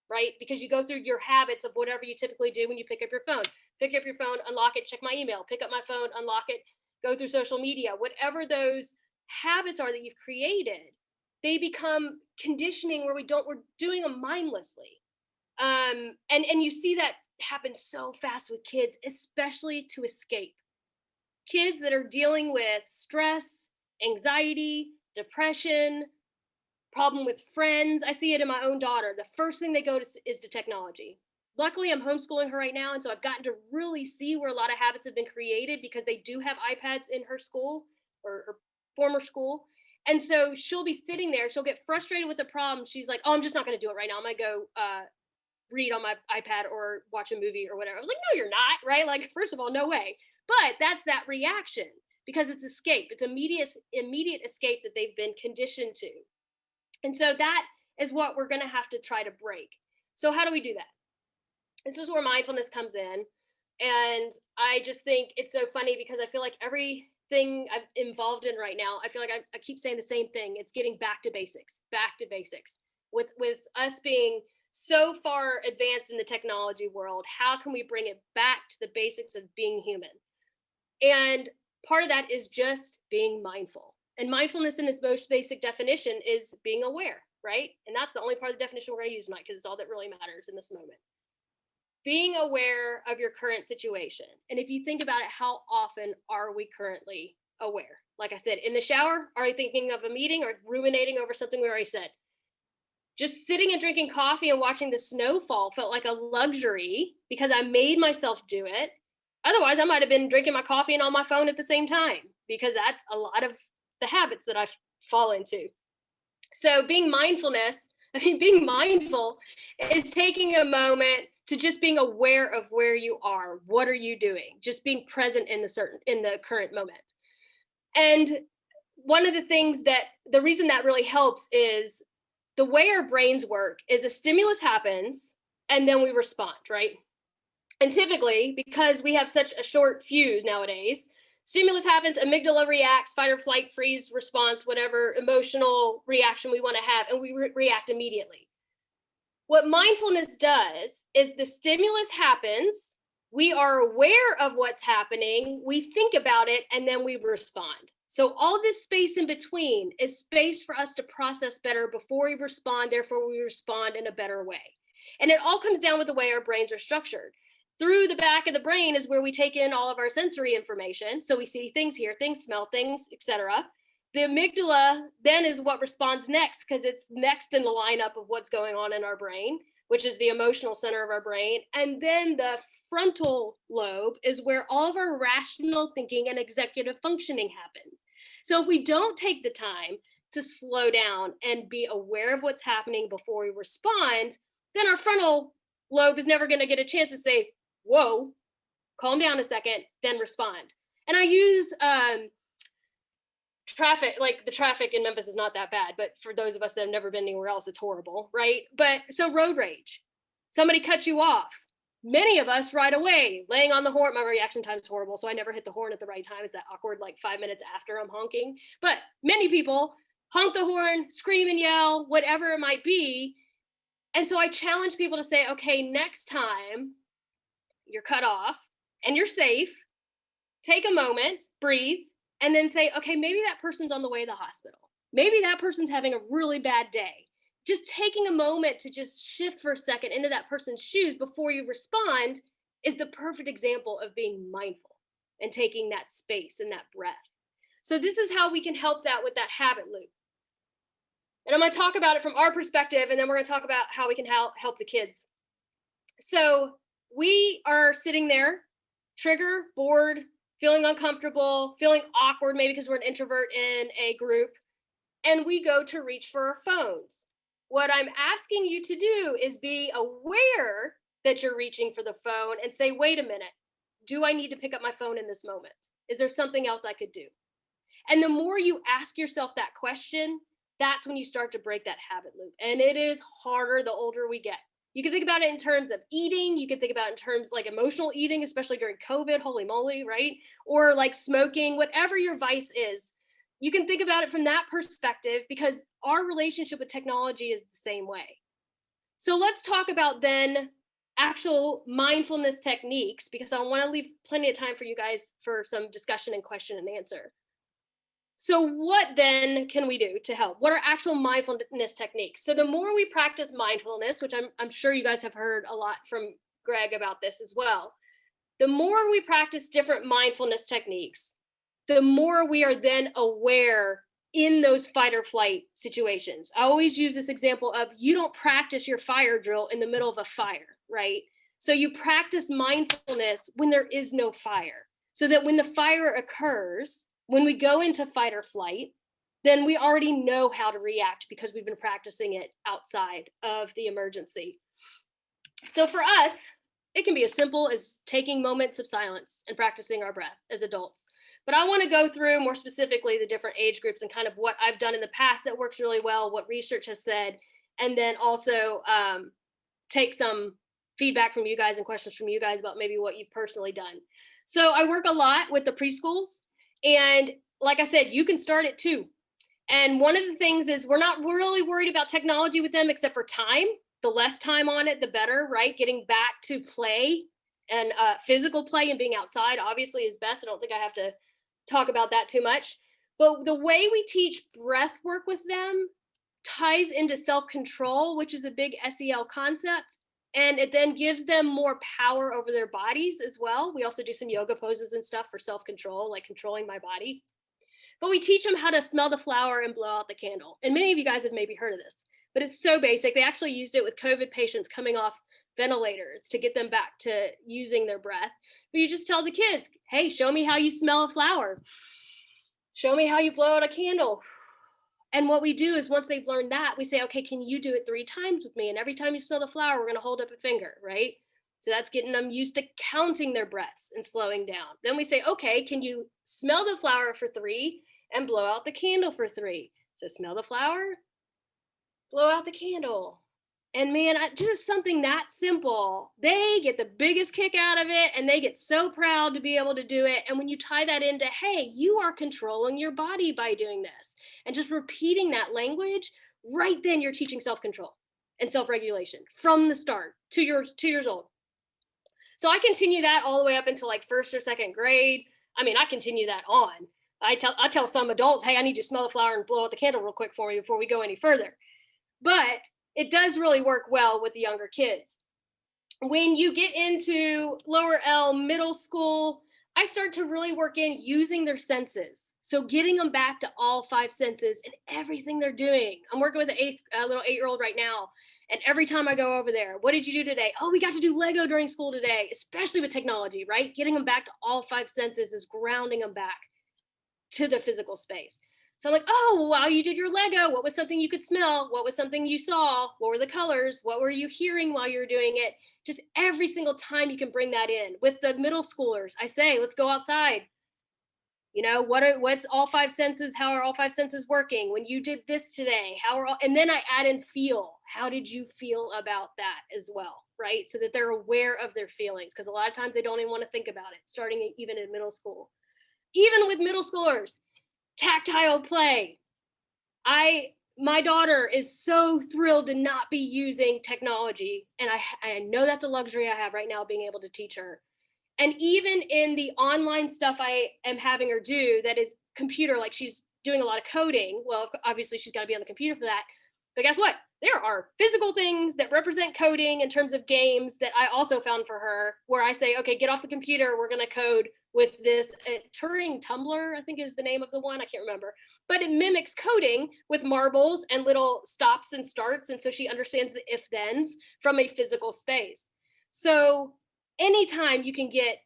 right? Because you go through your habits of whatever you typically do when you pick up your phone. Pick up your phone, unlock it, check my email, pick up my phone, unlock it, go through social media, whatever those habits are that you've created, they become conditioning where we're doing them mindlessly. And you see that happen so fast with kids, especially to escape. Kids that are dealing with stress, anxiety, depression, problem with friends. I see it in my own daughter. The first thing they go to is to technology. Luckily, I'm homeschooling her right now. And so I've gotten to really see where a lot of habits have been created because they do have iPads in her school or her former school. And so she'll be sitting there. She'll get frustrated with the problem. She's like, oh, I'm just not going to do it right now. I'm going to go read on my iPad or watch a movie or whatever. I was like, no, you're not, right? Like, first of all, no way. But that's that reaction because it's escape. It's immediate escape that they've been conditioned to. And so that is what we're going to have to try to break. So how do we do that? This is where mindfulness comes in. And I just think it's so funny because I feel like everything I'm involved in right now, I feel like I keep saying the same thing. It's getting back to basics. With us being so far advanced in the technology world, how can we bring it back to the basics of being human? And part of that is just being mindful. And mindfulness in its most basic definition is being aware, right? And that's the only part of the definition we're going to use tonight because it's all that really matters in this moment. Being aware of your current situation. And if you think about it, how often are we currently aware? Like I said, in the shower, are you thinking of a meeting or ruminating over something we already said? Just sitting and drinking coffee and watching the snowfall felt like a luxury because I made myself do it. Otherwise, I might have been drinking my coffee and on my phone at the same time because that's a lot of the habits that I fall into. So being mindful is taking a moment to just being aware of where you are. What are you doing? Just being present in the current moment. And one of the things the reason that really helps is the way our brains work is a stimulus happens and then we respond, right? And typically, because we have such a short fuse nowadays, stimulus happens, amygdala reacts, fight or flight, freeze response, whatever emotional reaction we want to have, and we react immediately. What mindfulness does is the stimulus happens, we are aware of what's happening, we think about it, and then we respond. So all this space in between is space for us to process better before we respond, therefore we respond in a better way. And it all comes down with the way our brains are structured. Through the back of the brain is where we take in all of our sensory information. So we see things, hear things, smell things, etc. The amygdala then is what responds next because it's next in the lineup of what's going on in our brain, which is the emotional center of our brain. And then the frontal lobe is where all of our rational thinking and executive functioning happens. So if we don't take the time to slow down and be aware of what's happening before we respond, then our frontal lobe is never going to get a chance to say, whoa, calm down a second, then respond. And I use traffic, like the traffic in Memphis is not that bad, but for those of us that have never been anywhere else, it's horrible, right? But so road rage, somebody cuts you off. Many of us right away, laying on the horn, my reaction time is horrible, so I never hit the horn at the right time. It's that awkward, like 5 minutes after I'm honking. But many people honk the horn, scream and yell, whatever it might be. And so I challenge people to say, okay, next time you're cut off and you're safe, take a moment, breathe, and then say, okay, maybe that person's on the way to the hospital. Maybe that person's having a really bad day. Just taking a moment to just shift for a second into that person's shoes before you respond is the perfect example of being mindful and taking that space and that breath. So this is how we can help that with that habit loop. And I'm going to talk about it from our perspective, and then we're going to talk about how we can help the kids. So we are sitting there, trigger, bored, feeling uncomfortable, feeling awkward, maybe because we're an introvert in a group, and we go to reach for our phones. What I'm asking you to do is be aware that you're reaching for the phone and say, wait a minute, do I need to pick up my phone in this moment? Is there something else I could do? And the more you ask yourself that question, that's when you start to break that habit loop. And it is harder the older we get. You can think about it in terms of eating. You can think about it in terms like emotional eating, especially during COVID, holy moly, right? Or like smoking, whatever your vice is. You can think about it from that perspective because our relationship with technology is the same way. So let's talk about then actual mindfulness techniques, because I want to leave plenty of time for you guys for some discussion and question and answer. So what then can we do to help? What are actual mindfulness techniques? So the more we practice mindfulness, which I'm sure you guys have heard a lot from Greg about this as well, the more we practice different mindfulness techniques, the more we are then aware in those fight or flight situations. I always use this example of you don't practice your fire drill in the middle of a fire, right? So you practice mindfulness when there is no fire, so that when the fire occurs, when we go into fight or flight, then we already know how to react because we've been practicing it outside of the emergency. So for us, it can be as simple as taking moments of silence and practicing our breath as adults. But I want to go through more specifically the different age groups and kind of what I've done in the past that works really well, what research has said, and then also take some feedback from you guys and questions from you guys about maybe what you've personally done. So I work a lot with the preschools. And like I said, you can start it too. And one of the things is we're not really worried about technology with them except for time. The less time on it, the better, right? Getting back to play and physical play and being outside obviously is best. I don't think I have to talk about that too much. But the way we teach breath work with them ties into self-control, which is a big SEL concept. And it then gives them more power over their bodies as well. We also do some yoga poses and stuff for self-control, like controlling my body. But we teach them how to smell the flower and blow out the candle. And many of you guys have maybe heard of this, but it's so basic. They actually used it with COVID patients coming off ventilators to get them back to using their breath. But you just tell the kids, hey, show me how you smell a flower. Show me how you blow out a candle. And what we do is once they've learned that, we say, okay, can you do it 3 times with me? And every time you smell the flower, we're going to hold up a finger, right? So that's getting them used to counting their breaths and slowing down. Then we say, okay, can you smell the flower for 3 and blow out the candle for 3? So smell the flower, blow out the candle. And man, just something that simple, they get the biggest kick out of it and they get so proud to be able to do it. And when you tie that into, hey, you are controlling your body by doing this and just repeating that language, right then you're teaching self-control and self-regulation from the start, 2 years old. So I continue that all the way up until like 1st or 2nd grade. I mean, I continue that on. I tell some adults, hey, I need you to smell the flower and blow out the candle real quick for me before we go any further. But it does really work well with the younger kids. When you get into lower L, middle school, I start to really work in using their senses. So getting them back to all 5 senses and everything they're doing. I'm working with a little 8-year-old right now. And every time I go over there, what did you do today? Oh, we got to do Lego during school today, especially with technology, right? Getting them back to all 5 senses is grounding them back to the physical space. So I'm like, oh, while you did your Lego, what was something you could smell? What was something you saw? What were the colors? What were you hearing while you were doing it? Just every single time you can bring that in. With the middle schoolers, I say, let's go outside. You know, what's all 5 senses? How are all 5 senses working? When you did this today, and then I add in feel. How did you feel about that as well, right? So that they're aware of their feelings, because a lot of times they don't even want to think about it, starting even in middle school. Even with middle schoolers, tactile play. My daughter is so thrilled to not be using technology. And I know that's a luxury I have right now, being able to teach her. And even in the online stuff I am having her do that is computer, like she's doing a lot of coding. Well, obviously she's got to be on the computer for that. But guess what? There are physical things that represent coding in terms of games that I also found for her, where I say, okay, get off the computer. We're going to code with this Turing Tumbler, I think is the name of the one. I can't remember. But it mimics coding with marbles and little stops and starts. And so she understands the if-thens from a physical space. So anytime you can get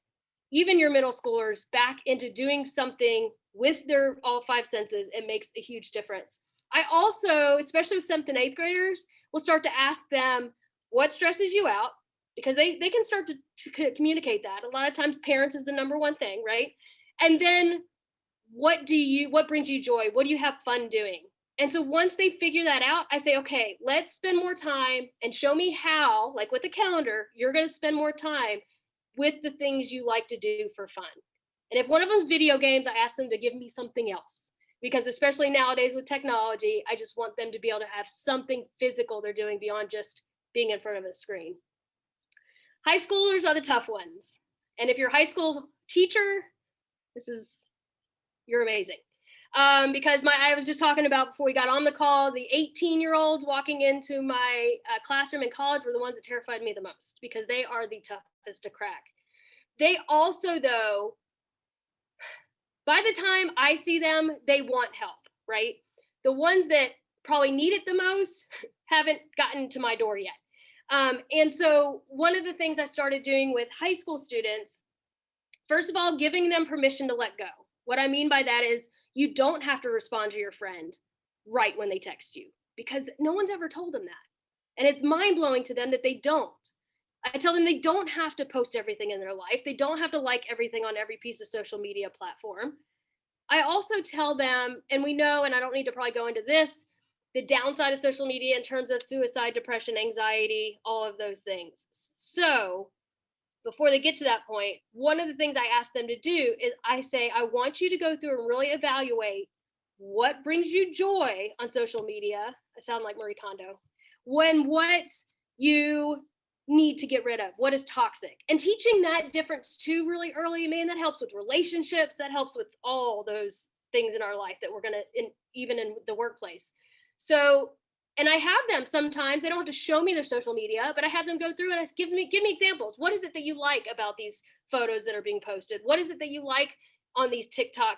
even your middle schoolers back into doing something with their all 5 senses, it makes a huge difference. I also, especially with 7th and 8th graders, will start to ask them, what stresses you out? because they can start to communicate that. A lot of times parents is the number one thing, right? And then what brings you joy? What do you have fun doing? And so once they figure that out, I say, okay, let's spend more time and show me how, like with the calendar, you're going to spend more time with the things you like to do for fun. And if one of them's video games, I ask them to give me something else, because especially nowadays with technology, I just want them to be able to have something physical they're doing beyond just being in front of a screen. High schoolers are the tough ones. And if you're a high school teacher, you're amazing. Because I was just talking about before we got on the call, the 18-year-olds walking into my classroom in college were the ones that terrified me the most, because they are the toughest to crack. They also, though, by the time I see them, they want help, right? The ones that probably need it the most haven't gotten to my door yet. And so one of the things I started doing with high school students, first of all, giving them permission to let go. What I mean by that is you don't have to respond to your friend right when they text you, because no one's ever told them that. And it's mind-blowing to them that they don't. I tell them they don't have to post everything in their life. They don't have to like everything on every piece of social media platform. I also tell them, and we know, and I don't need to probably go into this, the downside of social media in terms of suicide, depression, anxiety, all of those things. So before they get to that point, one of the things I ask them to do is I say, I want you to go through and really evaluate what brings you joy on social media. I sound like Marie Kondo. What you need to get rid of, what is toxic, and teaching that difference too really early, man, that helps with relationships, that helps with all those things in our life that we're gonna, even in the workplace. So, and I have them sometimes, they don't have to show me their social media, but I have them go through and I give me examples. What is it that you like about these photos that are being posted? What is it that you like on these TikTok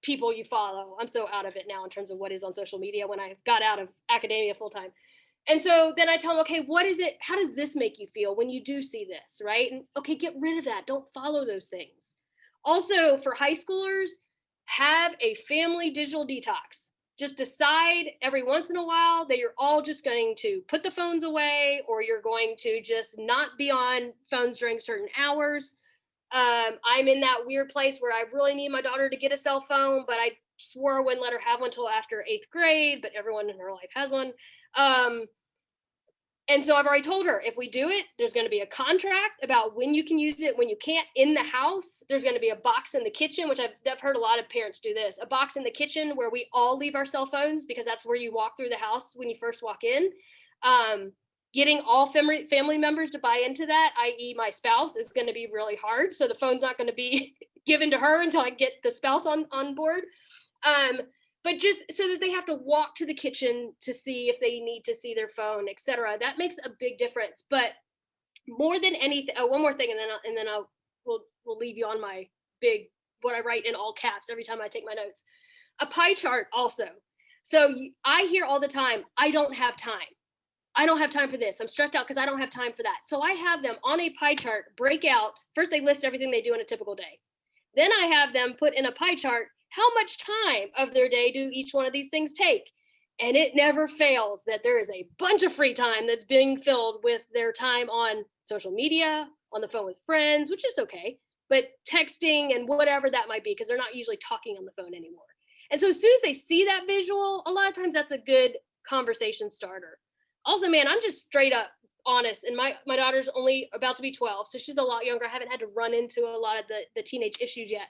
people you follow? I'm so out of it now in terms of what is on social media when I got out of academia full time. And so then I tell them, okay, what is it? How does this make you feel when you do see this, right? And okay, get rid of that. Don't follow those things. Also, for high schoolers, have a family digital detox. Just decide every once in a while that you're all just going to put the phones away, or you're going to just not be on phones during certain hours. I'm in that weird place where I really need my daughter to get a cell phone, but I swore I wouldn't let her have one until after 8th grade, but everyone in her life has one. And so I've already told her, if we do it, there's going to be a contract about when you can use it, when you can't in the house. There's going to be a box in the kitchen, which I've heard a lot of parents do this, a box in the kitchen where we all leave our cell phones, because that's where you walk through the house when you first walk in. Getting all family members to buy into that, i.e. my spouse, is going to be really hard. So the phone's not going to be given to her until I get the spouse on board. But just so that they have to walk to the kitchen to see if they need to see their phone, etc. That makes a big difference. But more than anything, one more thing, and then we'll leave you on my big, what I write in all caps every time I take my notes. A pie chart also. So I hear all the time, I don't have time. I don't have time for this. I'm stressed out because I don't have time for that. So I have them on a pie chart, break out. First, they list everything they do in a typical day. Then I have them put in a pie chart how much time of their day do each one of these things take. And it never fails that there is a bunch of free time that's being filled with their time on social media, on the phone with friends, which is okay, but texting and whatever that might be, because they're not usually talking on the phone anymore. And so as soon as they see that visual, a lot of times that's a good conversation starter. Also, man, I'm just straight up honest, and my daughter's only about to be 12, so she's a lot younger. I haven't had to run into a lot of the teenage issues yet.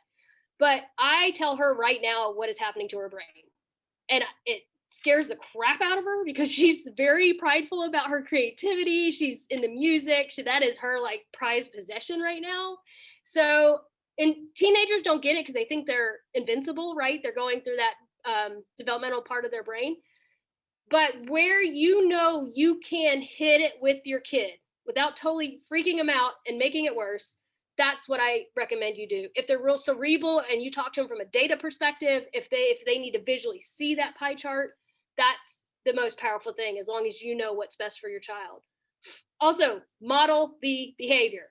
But I tell her right now what is happening to her brain. And it scares the crap out of her, because she's very prideful about her creativity. She's into music. That is her like prized possession right now. So, and teenagers don't get it because they think they're invincible, right? They're going through that developmental part of their brain. But where you can hit it with your kid without totally freaking them out and making it worse, that's what I recommend you do. If they're real cerebral and you talk to them from a data perspective, if they need to visually see that pie chart, that's the most powerful thing, as long as you know what's best for your child. Also, model the behavior.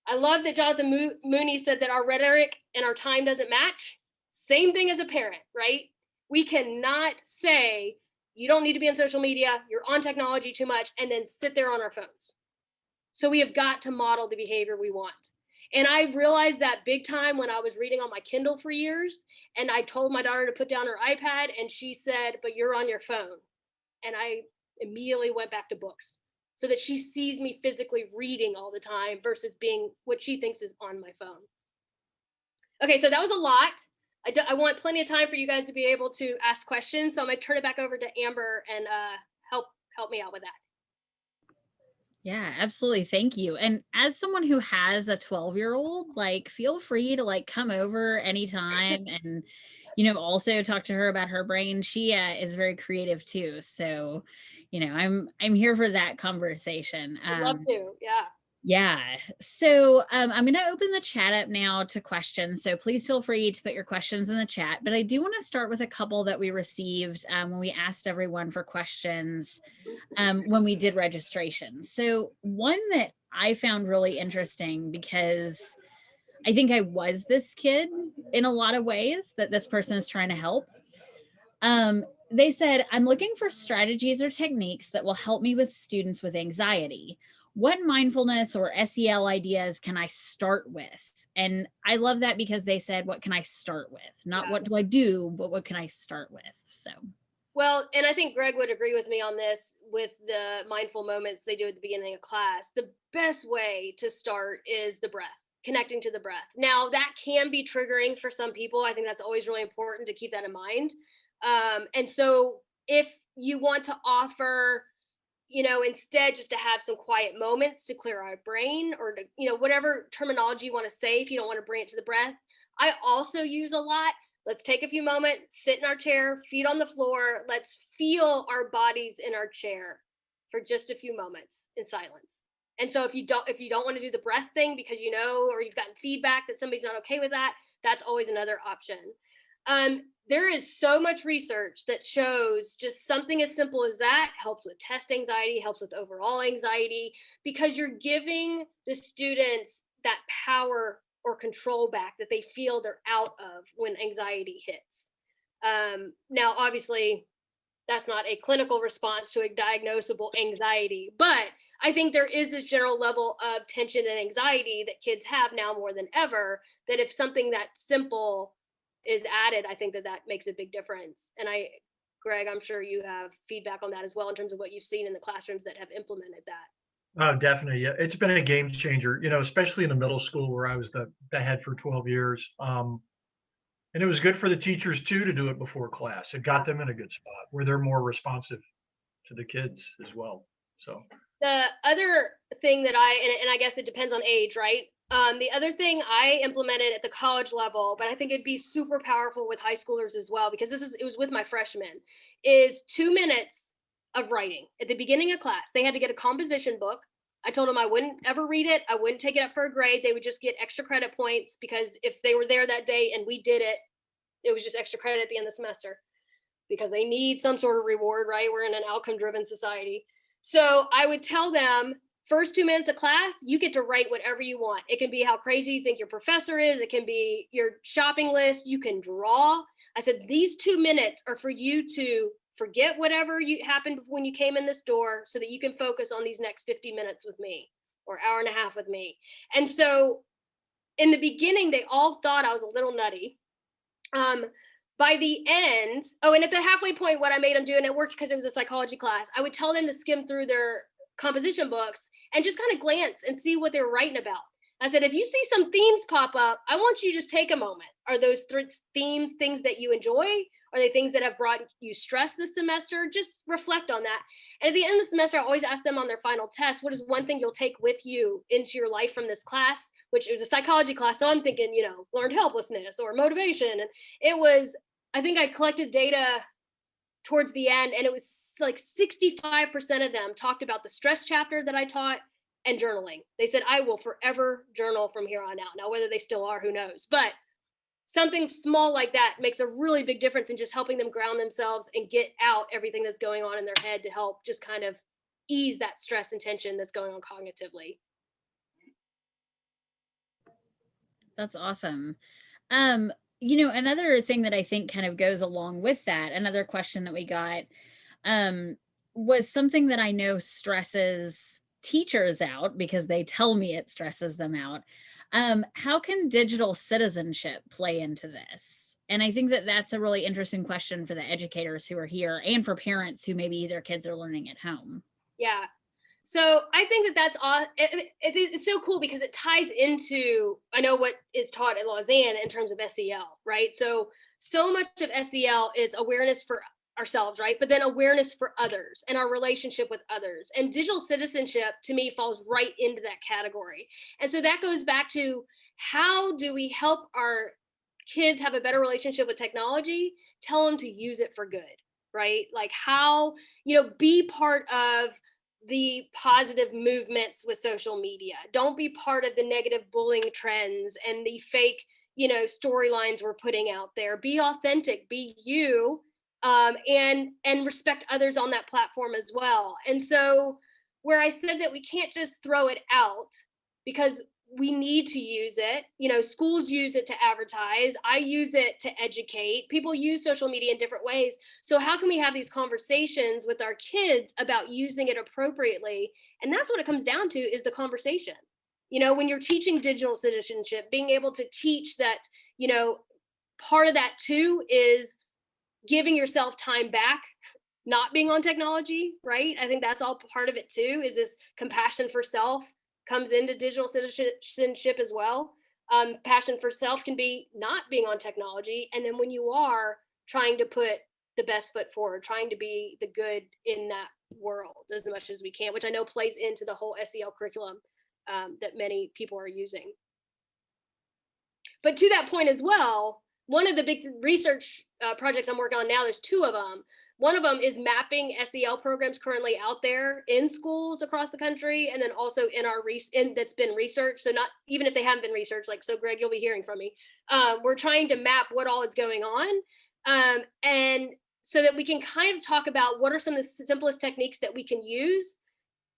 I love that Jonathan Mooney said that our rhetoric and our time doesn't match. Same thing as a parent, right? We cannot say, you don't need to be on social media, you're on technology too much, and then sit there on our phones. So we have got to model the behavior we want. And I realized that big time when I was reading on my Kindle for years, and I told my daughter to put down her iPad, and she said, but you're on your phone. And I immediately went back to books so that she sees me physically reading all the time versus being what she thinks is on my phone. Okay, so that was a lot. I want plenty of time for you guys to be able to ask questions. So I'm gonna turn it back over to Amber and help me out with that. Yeah, absolutely. Thank you. And as someone who has a 12-year-old, like, feel free to like come over anytime and, also talk to her about her brain. She is very creative too. So, I'm here for that conversation. I'd love to. Yeah. Yeah. So I'm going to open the chat up now to questions. So please feel free to put your questions in the chat. But I do want to start with a couple that we received when we asked everyone for questions when we did registration. So one that I found really interesting, because I think I was this kid in a lot of ways that this person is trying to help. They said, I'm looking for strategies or techniques that will help me with students with anxiety. What mindfulness or SEL ideas can I start with? And I love that because they said, what can I start with? Not what do I do, but what can I start with? So. Well, and I think Greg would agree with me on this with the mindful moments they do at the beginning of class. The best way to start is the breath, connecting to the breath. Now, that can be triggering for some people. I think that's always really important to keep that in mind. And so if you want to offer, instead just to have some quiet moments to clear our brain, or to, whatever terminology you want to say, if you don't want to bring it to the breath. I also use a lot. Let's take a few moments, sit in our chair, feet on the floor. Let's feel our bodies in our chair for just a few moments in silence. And so if you don't want to do the breath thing because or you've gotten feedback that somebody's not okay with that, that's always another option. There is so much research that shows just something as simple as that helps with test anxiety, helps with overall anxiety, because you're giving the students that power or control back that they feel they're out of when anxiety hits. Now, obviously, that's not a clinical response to a diagnosable anxiety, but I think there is this general level of tension and anxiety that kids have now more than ever, that if something that simple is added, I think that makes a big difference. And Greg, I'm sure you have feedback on that as well in terms of what you've seen in the classrooms that have implemented that. Oh, definitely. Yeah. It's been a game changer, especially in the middle school where I was the head for 12 years. And it was good for the teachers too, to do it before class. It got them in a good spot where they're more responsive to the kids as well. So the other thing that and I guess it depends on age, right? The other thing I implemented at the college level, but I think it'd be super powerful with high schoolers as well, because it was with my freshmen, is 2 minutes of writing at the beginning of class. They had to get a composition book. I told them I wouldn't ever read it. I wouldn't take it up for a grade. They would just get extra credit points, because if they were there that day and we did it, it was just extra credit at the end of the semester, because they need some sort of reward, right? We're in an outcome-driven society. So I would tell them, first 2 minutes of class, you get to write whatever you want. It can be how crazy you think your professor is. It can be your shopping list. You can draw. I said, these 2 minutes are for you to forget whatever happened when you came in this door, so that you can focus on these next 50 minutes with me, or hour and a half with me. And so in the beginning, they all thought I was a little nutty. By the end, and at the halfway point, what I made them do, and it worked because it was a psychology class, I would tell them to skim through their composition books and just kind of glance and see what they're writing about. I said, if you see some themes pop up, I want you to just take a moment. Are those themes things that you enjoy? Are they things that have brought you stress this semester? Just reflect on that. And at the end of the semester, I always ask them on their final test, what is one thing you'll take with you into your life from this class? Which it was a psychology class. So I'm thinking, learned helplessness or motivation. And it was, I think I collected data towards the end, and it was like 65% of them talked about the stress chapter that I taught and journaling. They said, I will forever journal from here on out. Now, whether they still are, who knows? But something small like that makes a really big difference in just helping them ground themselves and get out everything that's going on in their head, to help just kind of ease that stress and tension that's going on cognitively. That's awesome. Another thing that I think kind of goes along with that, another question that we got, was something that I know stresses teachers out because they tell me it stresses them out. How can digital citizenship play into this? And I think that that's a really interesting question for the educators who are here and for parents who maybe their kids are learning at home. Yeah. So I think that that's it's so cool because it ties into, I know what is taught at Lobsang in terms of SEL, right? So much of SEL is awareness for ourselves, right? But then awareness for others and our relationship with others. And digital citizenship to me falls right into that category. And so that goes back to, how do we help our kids have a better relationship with technology? Tell them to use it for good, right? Like how, be part of the positive movements with social media. Don't be part of the negative bullying trends and the fake, storylines we're putting out there. Be authentic, be you, and respect others on that platform as well. And so where I said that we can't just throw it out because we need to use it. Schools use it to advertise. I use it to educate. People use social media in different ways. So how can we have these conversations with our kids about using it appropriately? And that's what it comes down to, is the conversation. When you're teaching digital citizenship, being able to teach that, part of that too is giving yourself time back, not being on technology, right? I think that's all part of it too, is this compassion for self comes into digital citizenship as well. Passion for self can be not being on technology. And then when you are, trying to put the best foot forward, trying to be the good in that world as much as we can, which I know plays into the whole SEL curriculum that many people are using. But to that point as well, one of the big research projects I'm working on now, there's two of them. One of them is mapping SEL programs currently out there in schools across the country, and then also in our that's been researched. So not even if they haven't been researched, like, so Greg, you'll be hearing from me. We're trying to map what all is going on, and so that we can kind of talk about what are some of the simplest techniques that we can use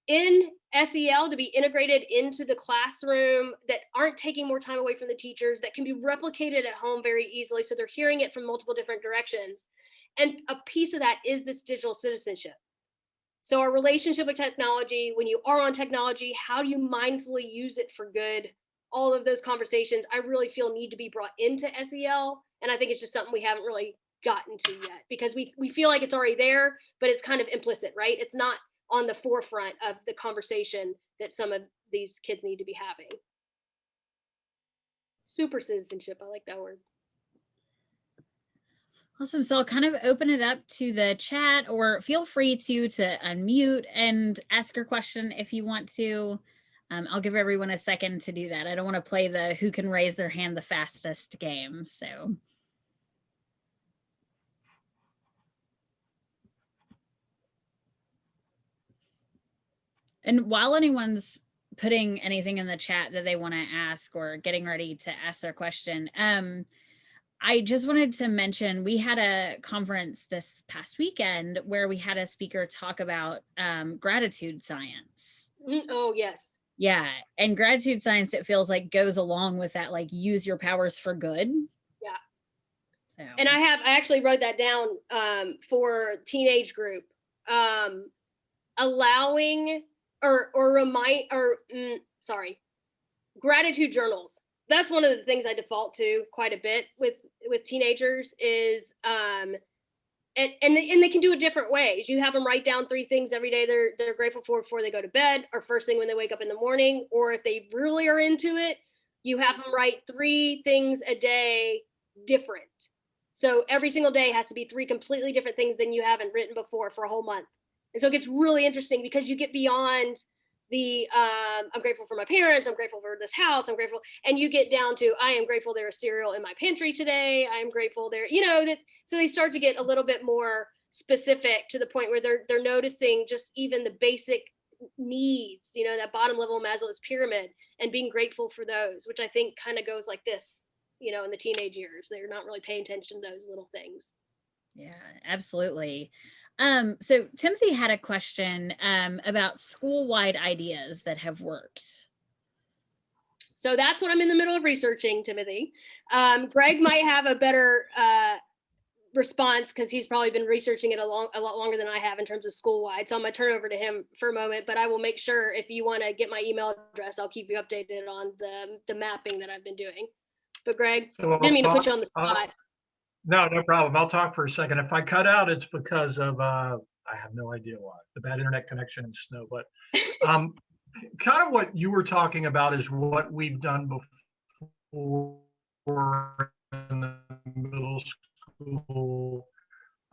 in SEL to be integrated into the classroom, that aren't taking more time away from the teachers, that can be replicated at home very easily, so they're hearing it from multiple different directions. And a piece of that is this digital citizenship. So our relationship with technology, when you are on technology, how do you mindfully use it for good? All of those conversations, I really feel, need to be brought into SEL. And I think it's just something we haven't really gotten to yet, because we feel like it's already there, but it's kind of implicit, right? It's not on the forefront of the conversation that some of these kids need to be having. Super citizenship, I like that word. Awesome. So I'll kind of open it up to the chat, or feel free to unmute and ask your question if you want to. I'll give everyone a second to do that. I don't want to play the who can raise their hand the fastest game. So. And while anyone's putting anything in the chat that they want to ask or getting ready to ask their question, I just wanted to mention, we had a conference this past weekend where we had a speaker talk about gratitude science. Oh, yes. Yeah. And gratitude science, it feels like, goes along with that, like, use your powers for good. Yeah. So. And I actually wrote that down for teenage group, allowing gratitude journals. That's one of the things I default to quite a bit with teenagers is, and they can do it different ways. You have them write down 3 things every day they're grateful for before they go to bed, or first thing when they wake up in the morning. Or if they really are into it, you have them write 3 things a day different. So every single day has to be 3 completely different things than you haven't written before for a whole month. And so it gets really interesting, because you get beyond the I'm grateful for my parents, I'm grateful for this house, I'm grateful, and you get down to, I am grateful there is cereal in my pantry today, I am grateful there, that, so they start to get a little bit more specific, to the point where they're noticing just even the basic needs, that bottom level of Maslow's pyramid, and being grateful for those, which I think kind of goes like this, in the teenage years. They're not really paying attention to those little things. Yeah, absolutely. So Timothy had a question about school-wide ideas that have worked. So that's what I'm in the middle of researching, Timothy. Greg might have a better response because he's probably been researching it a lot longer than I have in terms of school-wide. So I'm gonna turn over to him for a moment, but I will make sure if you want to get my email address, I'll keep you updated on the mapping that I've been doing. But Greg, So didn't mean to put you on the spot. No problem. I'll talk for a second. If I cut out, it's because of I have no idea why. The bad internet connection and snow. But kind of what you were talking about is what we've done before in the middle school,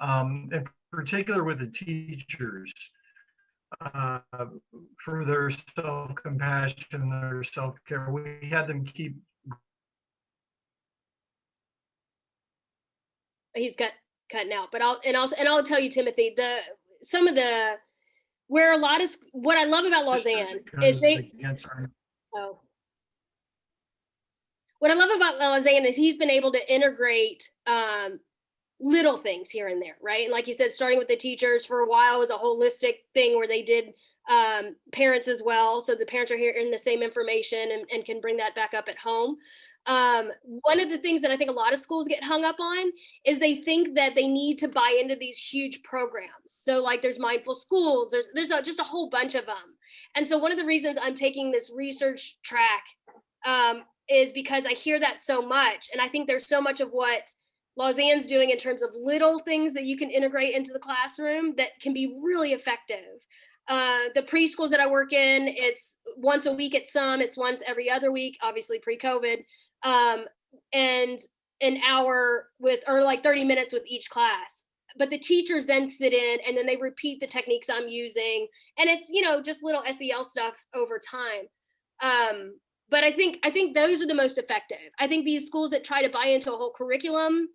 in particular with the teachers, for their self-compassion and their self-care. We had them keep. He's cutting out, but I'll tell you, Timothy, where a lot of what I love about Lobsang is what I love about Lobsang is he's been able to integrate little things here and there, right? And like you said, starting with the teachers for a while was a holistic thing where they did parents as well. So the parents are hearing the same information and can bring that back up at home. One of the things that I think a lot of schools get hung up on is they think that they need to buy into these huge programs. So like there's mindful schools, there's just a whole bunch of them. And so one of the reasons I'm taking this research track is because I hear that so much. And I think there's so much of what Lobsang's doing in terms of little things that you can integrate into the classroom that can be really effective. The preschools that I work in, it's once a week at some, it's once every other week, obviously pre-COVID, and an hour or like 30 minutes with each class. But the teachers then sit in and then they repeat the techniques I'm using. And it's, just little SEL stuff over time. But I think those are the most effective. I think these schools that try to buy into a whole curriculum,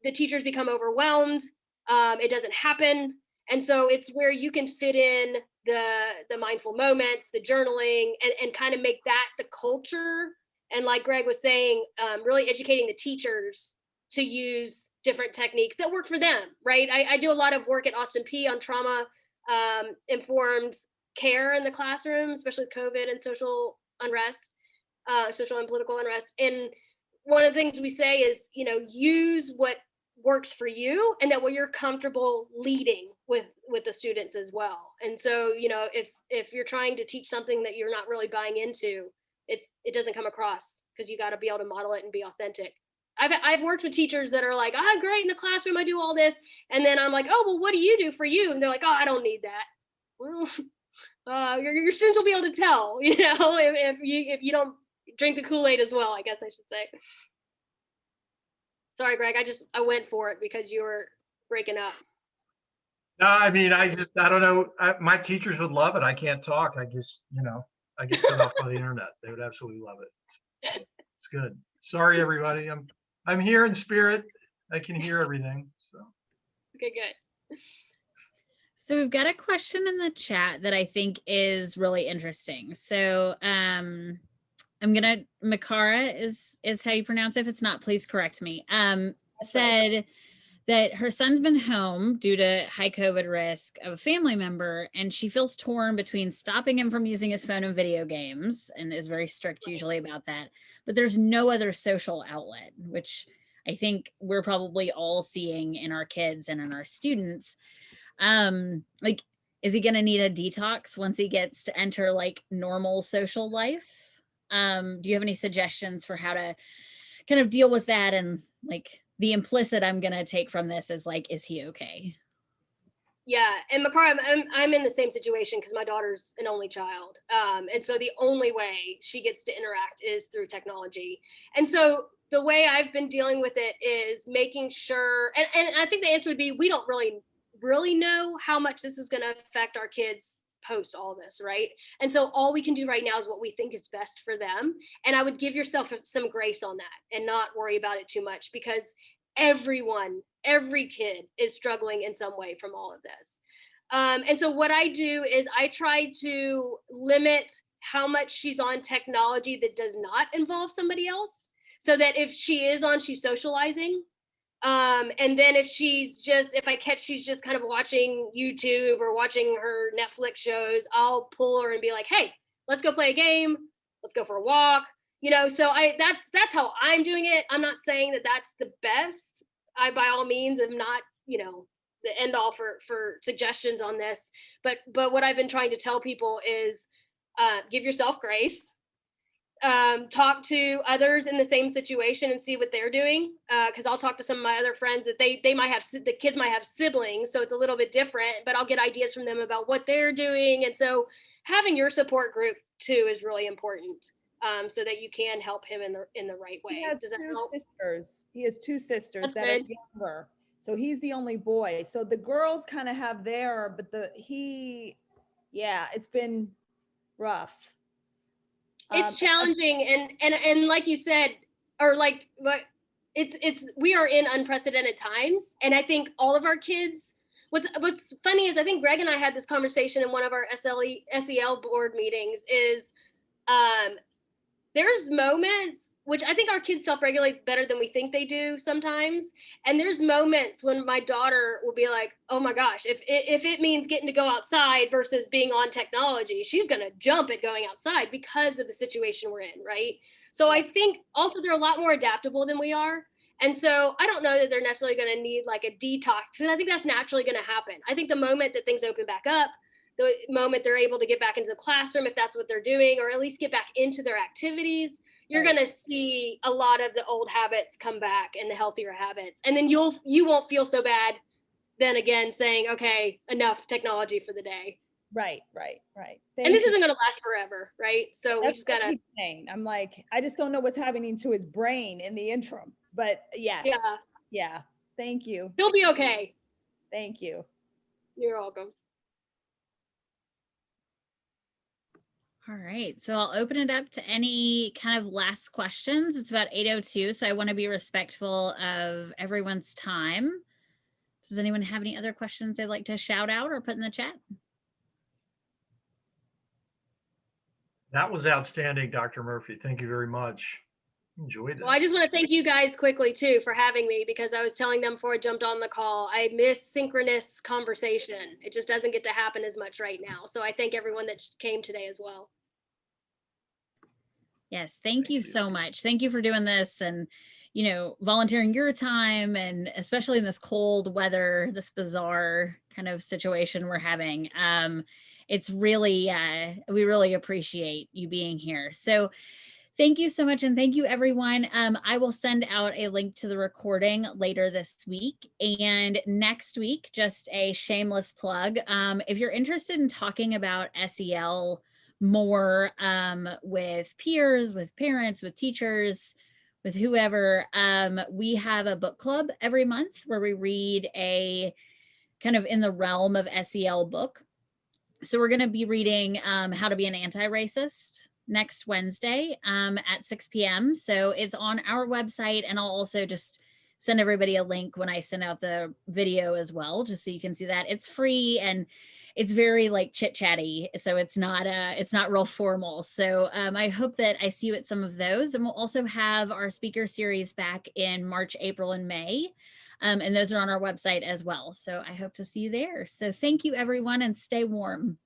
the teachers become overwhelmed. It doesn't happen. And so it's where you can fit in the mindful moments, the journaling, and kind of make that the culture. And like Greg was saying, really educating the teachers to use different techniques that work for them, right? I do a lot of work at Austin P on trauma informed care in the classroom, especially with COVID and social unrest, social and political unrest. And one of the things we say is, use what works for you and that what you're comfortable leading with the students as well. And so, if you're trying to teach something that you're not really buying into, it doesn't come across because you got to be able to model it and be authentic. I've worked with teachers that are like, I'm great in the classroom, I do all this. And then I'm like, oh, well, what do you do for you? And they're like, oh, I don't need that. Well, your students will be able to tell, if you don't drink the Kool-Aid as well, I guess I should say. Sorry, Greg, I went for it because you were breaking up. No, I mean, I don't know. My teachers would love it. I can't talk. I just, I get cut off by the internet. They would absolutely love it. It's good. Sorry, everybody. I'm here in spirit. I can hear everything. So. Okay, good. So we've got a question in the chat that I think is really interesting. So Makara is how you pronounce it. If it's not, please correct me. Said that her son's been home due to high COVID risk of a family member, and she feels torn between stopping him from using his phone and video games, and is very strict usually about that. But there's no other social outlet, which I think we're probably all seeing in our kids and in our students. Is he going to need a detox once he gets to enter like normal social life? Do you have any suggestions for how to kind of deal with that? And like the implicit I'm going to take from this is like, is he okay? Yeah. And Makara, I'm in the same situation because my daughter's an only child. And so the only way she gets to interact is through technology. And so the way I've been dealing with it is making sure, and I think the answer would be, we don't really know how much this is going to affect our kids post all this, right? And so all we can do right now is what we think is best for them. And I would give yourself some grace on that and not worry about it too much, because every kid is struggling in some way from all of this. And so what I do is I try to limit how much she's on technology that does not involve somebody else, so that if she is on, she's socializing. And then if I catch she's just kind of watching YouTube or watching her Netflix shows, I'll pull her and be like, hey, let's go play a game. Let's go for a walk. So that's how I'm doing it. I'm not saying that that's the best I by all means am not, the end all for suggestions on this, but what I've been trying to tell people is give yourself grace. Talk to others in the same situation and see what they're doing. Because I'll talk to some of my other friends that they might have, the kids might have siblings, so it's a little bit different, but I'll get ideas from them about what they're doing. And so having your support group too is really important, so that you can help him in the right way. He has Does that two help? sisters. He has two sisters That's that good. are younger. So he's the only boy. So the girls kind of have their, but yeah, it's been rough. It's challenging, and like you said, or like what we are in unprecedented times, and I think all of our kids. What's funny is I think Greg and I had this conversation in one of our SEL board meetings. Is there's moments which I think our kids self-regulate better than we think they do sometimes, and there's moments when my daughter will be like, "Oh my gosh, if it means getting to go outside versus being on technology, she's gonna jump at going outside because of the situation we're in," right? So I think also they're a lot more adaptable than we are. And so I don't know that they're necessarily going to need like a detox, and I think that's naturally going to happen. I think the moment that things open back up, the moment they're able to get back into the classroom, if that's what they're doing, or at least get back into their activities, you're going to see a lot of the old habits come back and the healthier habits. And then you won't feel so bad then again saying, okay, enough technology for the day. Right. And this isn't going to last forever, right? So we just got to. I'm like, I just don't know what's happening to his brain in the interim. But yes. Yeah. Thank you. He'll be okay. Thank you. You're welcome. All right, so I'll open it up to any kind of last questions. It's about 8:02, so I want to be respectful of everyone's time. Does anyone have any other questions they'd like to shout out or put in the chat? That was outstanding, Dr. Murphy. Thank you very much. Enjoyed it. Well, I just want to thank you guys quickly too for having me, because I was telling them before I jumped on the call, I miss synchronous conversation. It just doesn't get to happen as much right now. So I thank everyone that came today as well. Yes, thank you so much. Thank you for doing this and, volunteering your time, and especially in this cold weather, this bizarre kind of situation we're having. It's really, we really appreciate you being here. So thank you so much. And thank you, everyone. I will send out a link to the recording later this week. And next week, just a shameless plug. If you're interested in talking about SEL more with peers, with parents, with teachers, with whoever, we have a book club every month where we read a kind of in the realm of SEL book. So we're going to be reading How to Be an Anti-Racist next Wednesday at 6 p.m. So it's on our website, and I'll also just send everybody a link when I send out the video as well, just so you can see that. It's free and it's very like chit-chatty, so it's not real formal. So I hope that I see you at some of those, and we'll also have our speaker series back in March, April, and May. And those are on our website as well. So I hope to see you there. So thank you, everyone, and stay warm.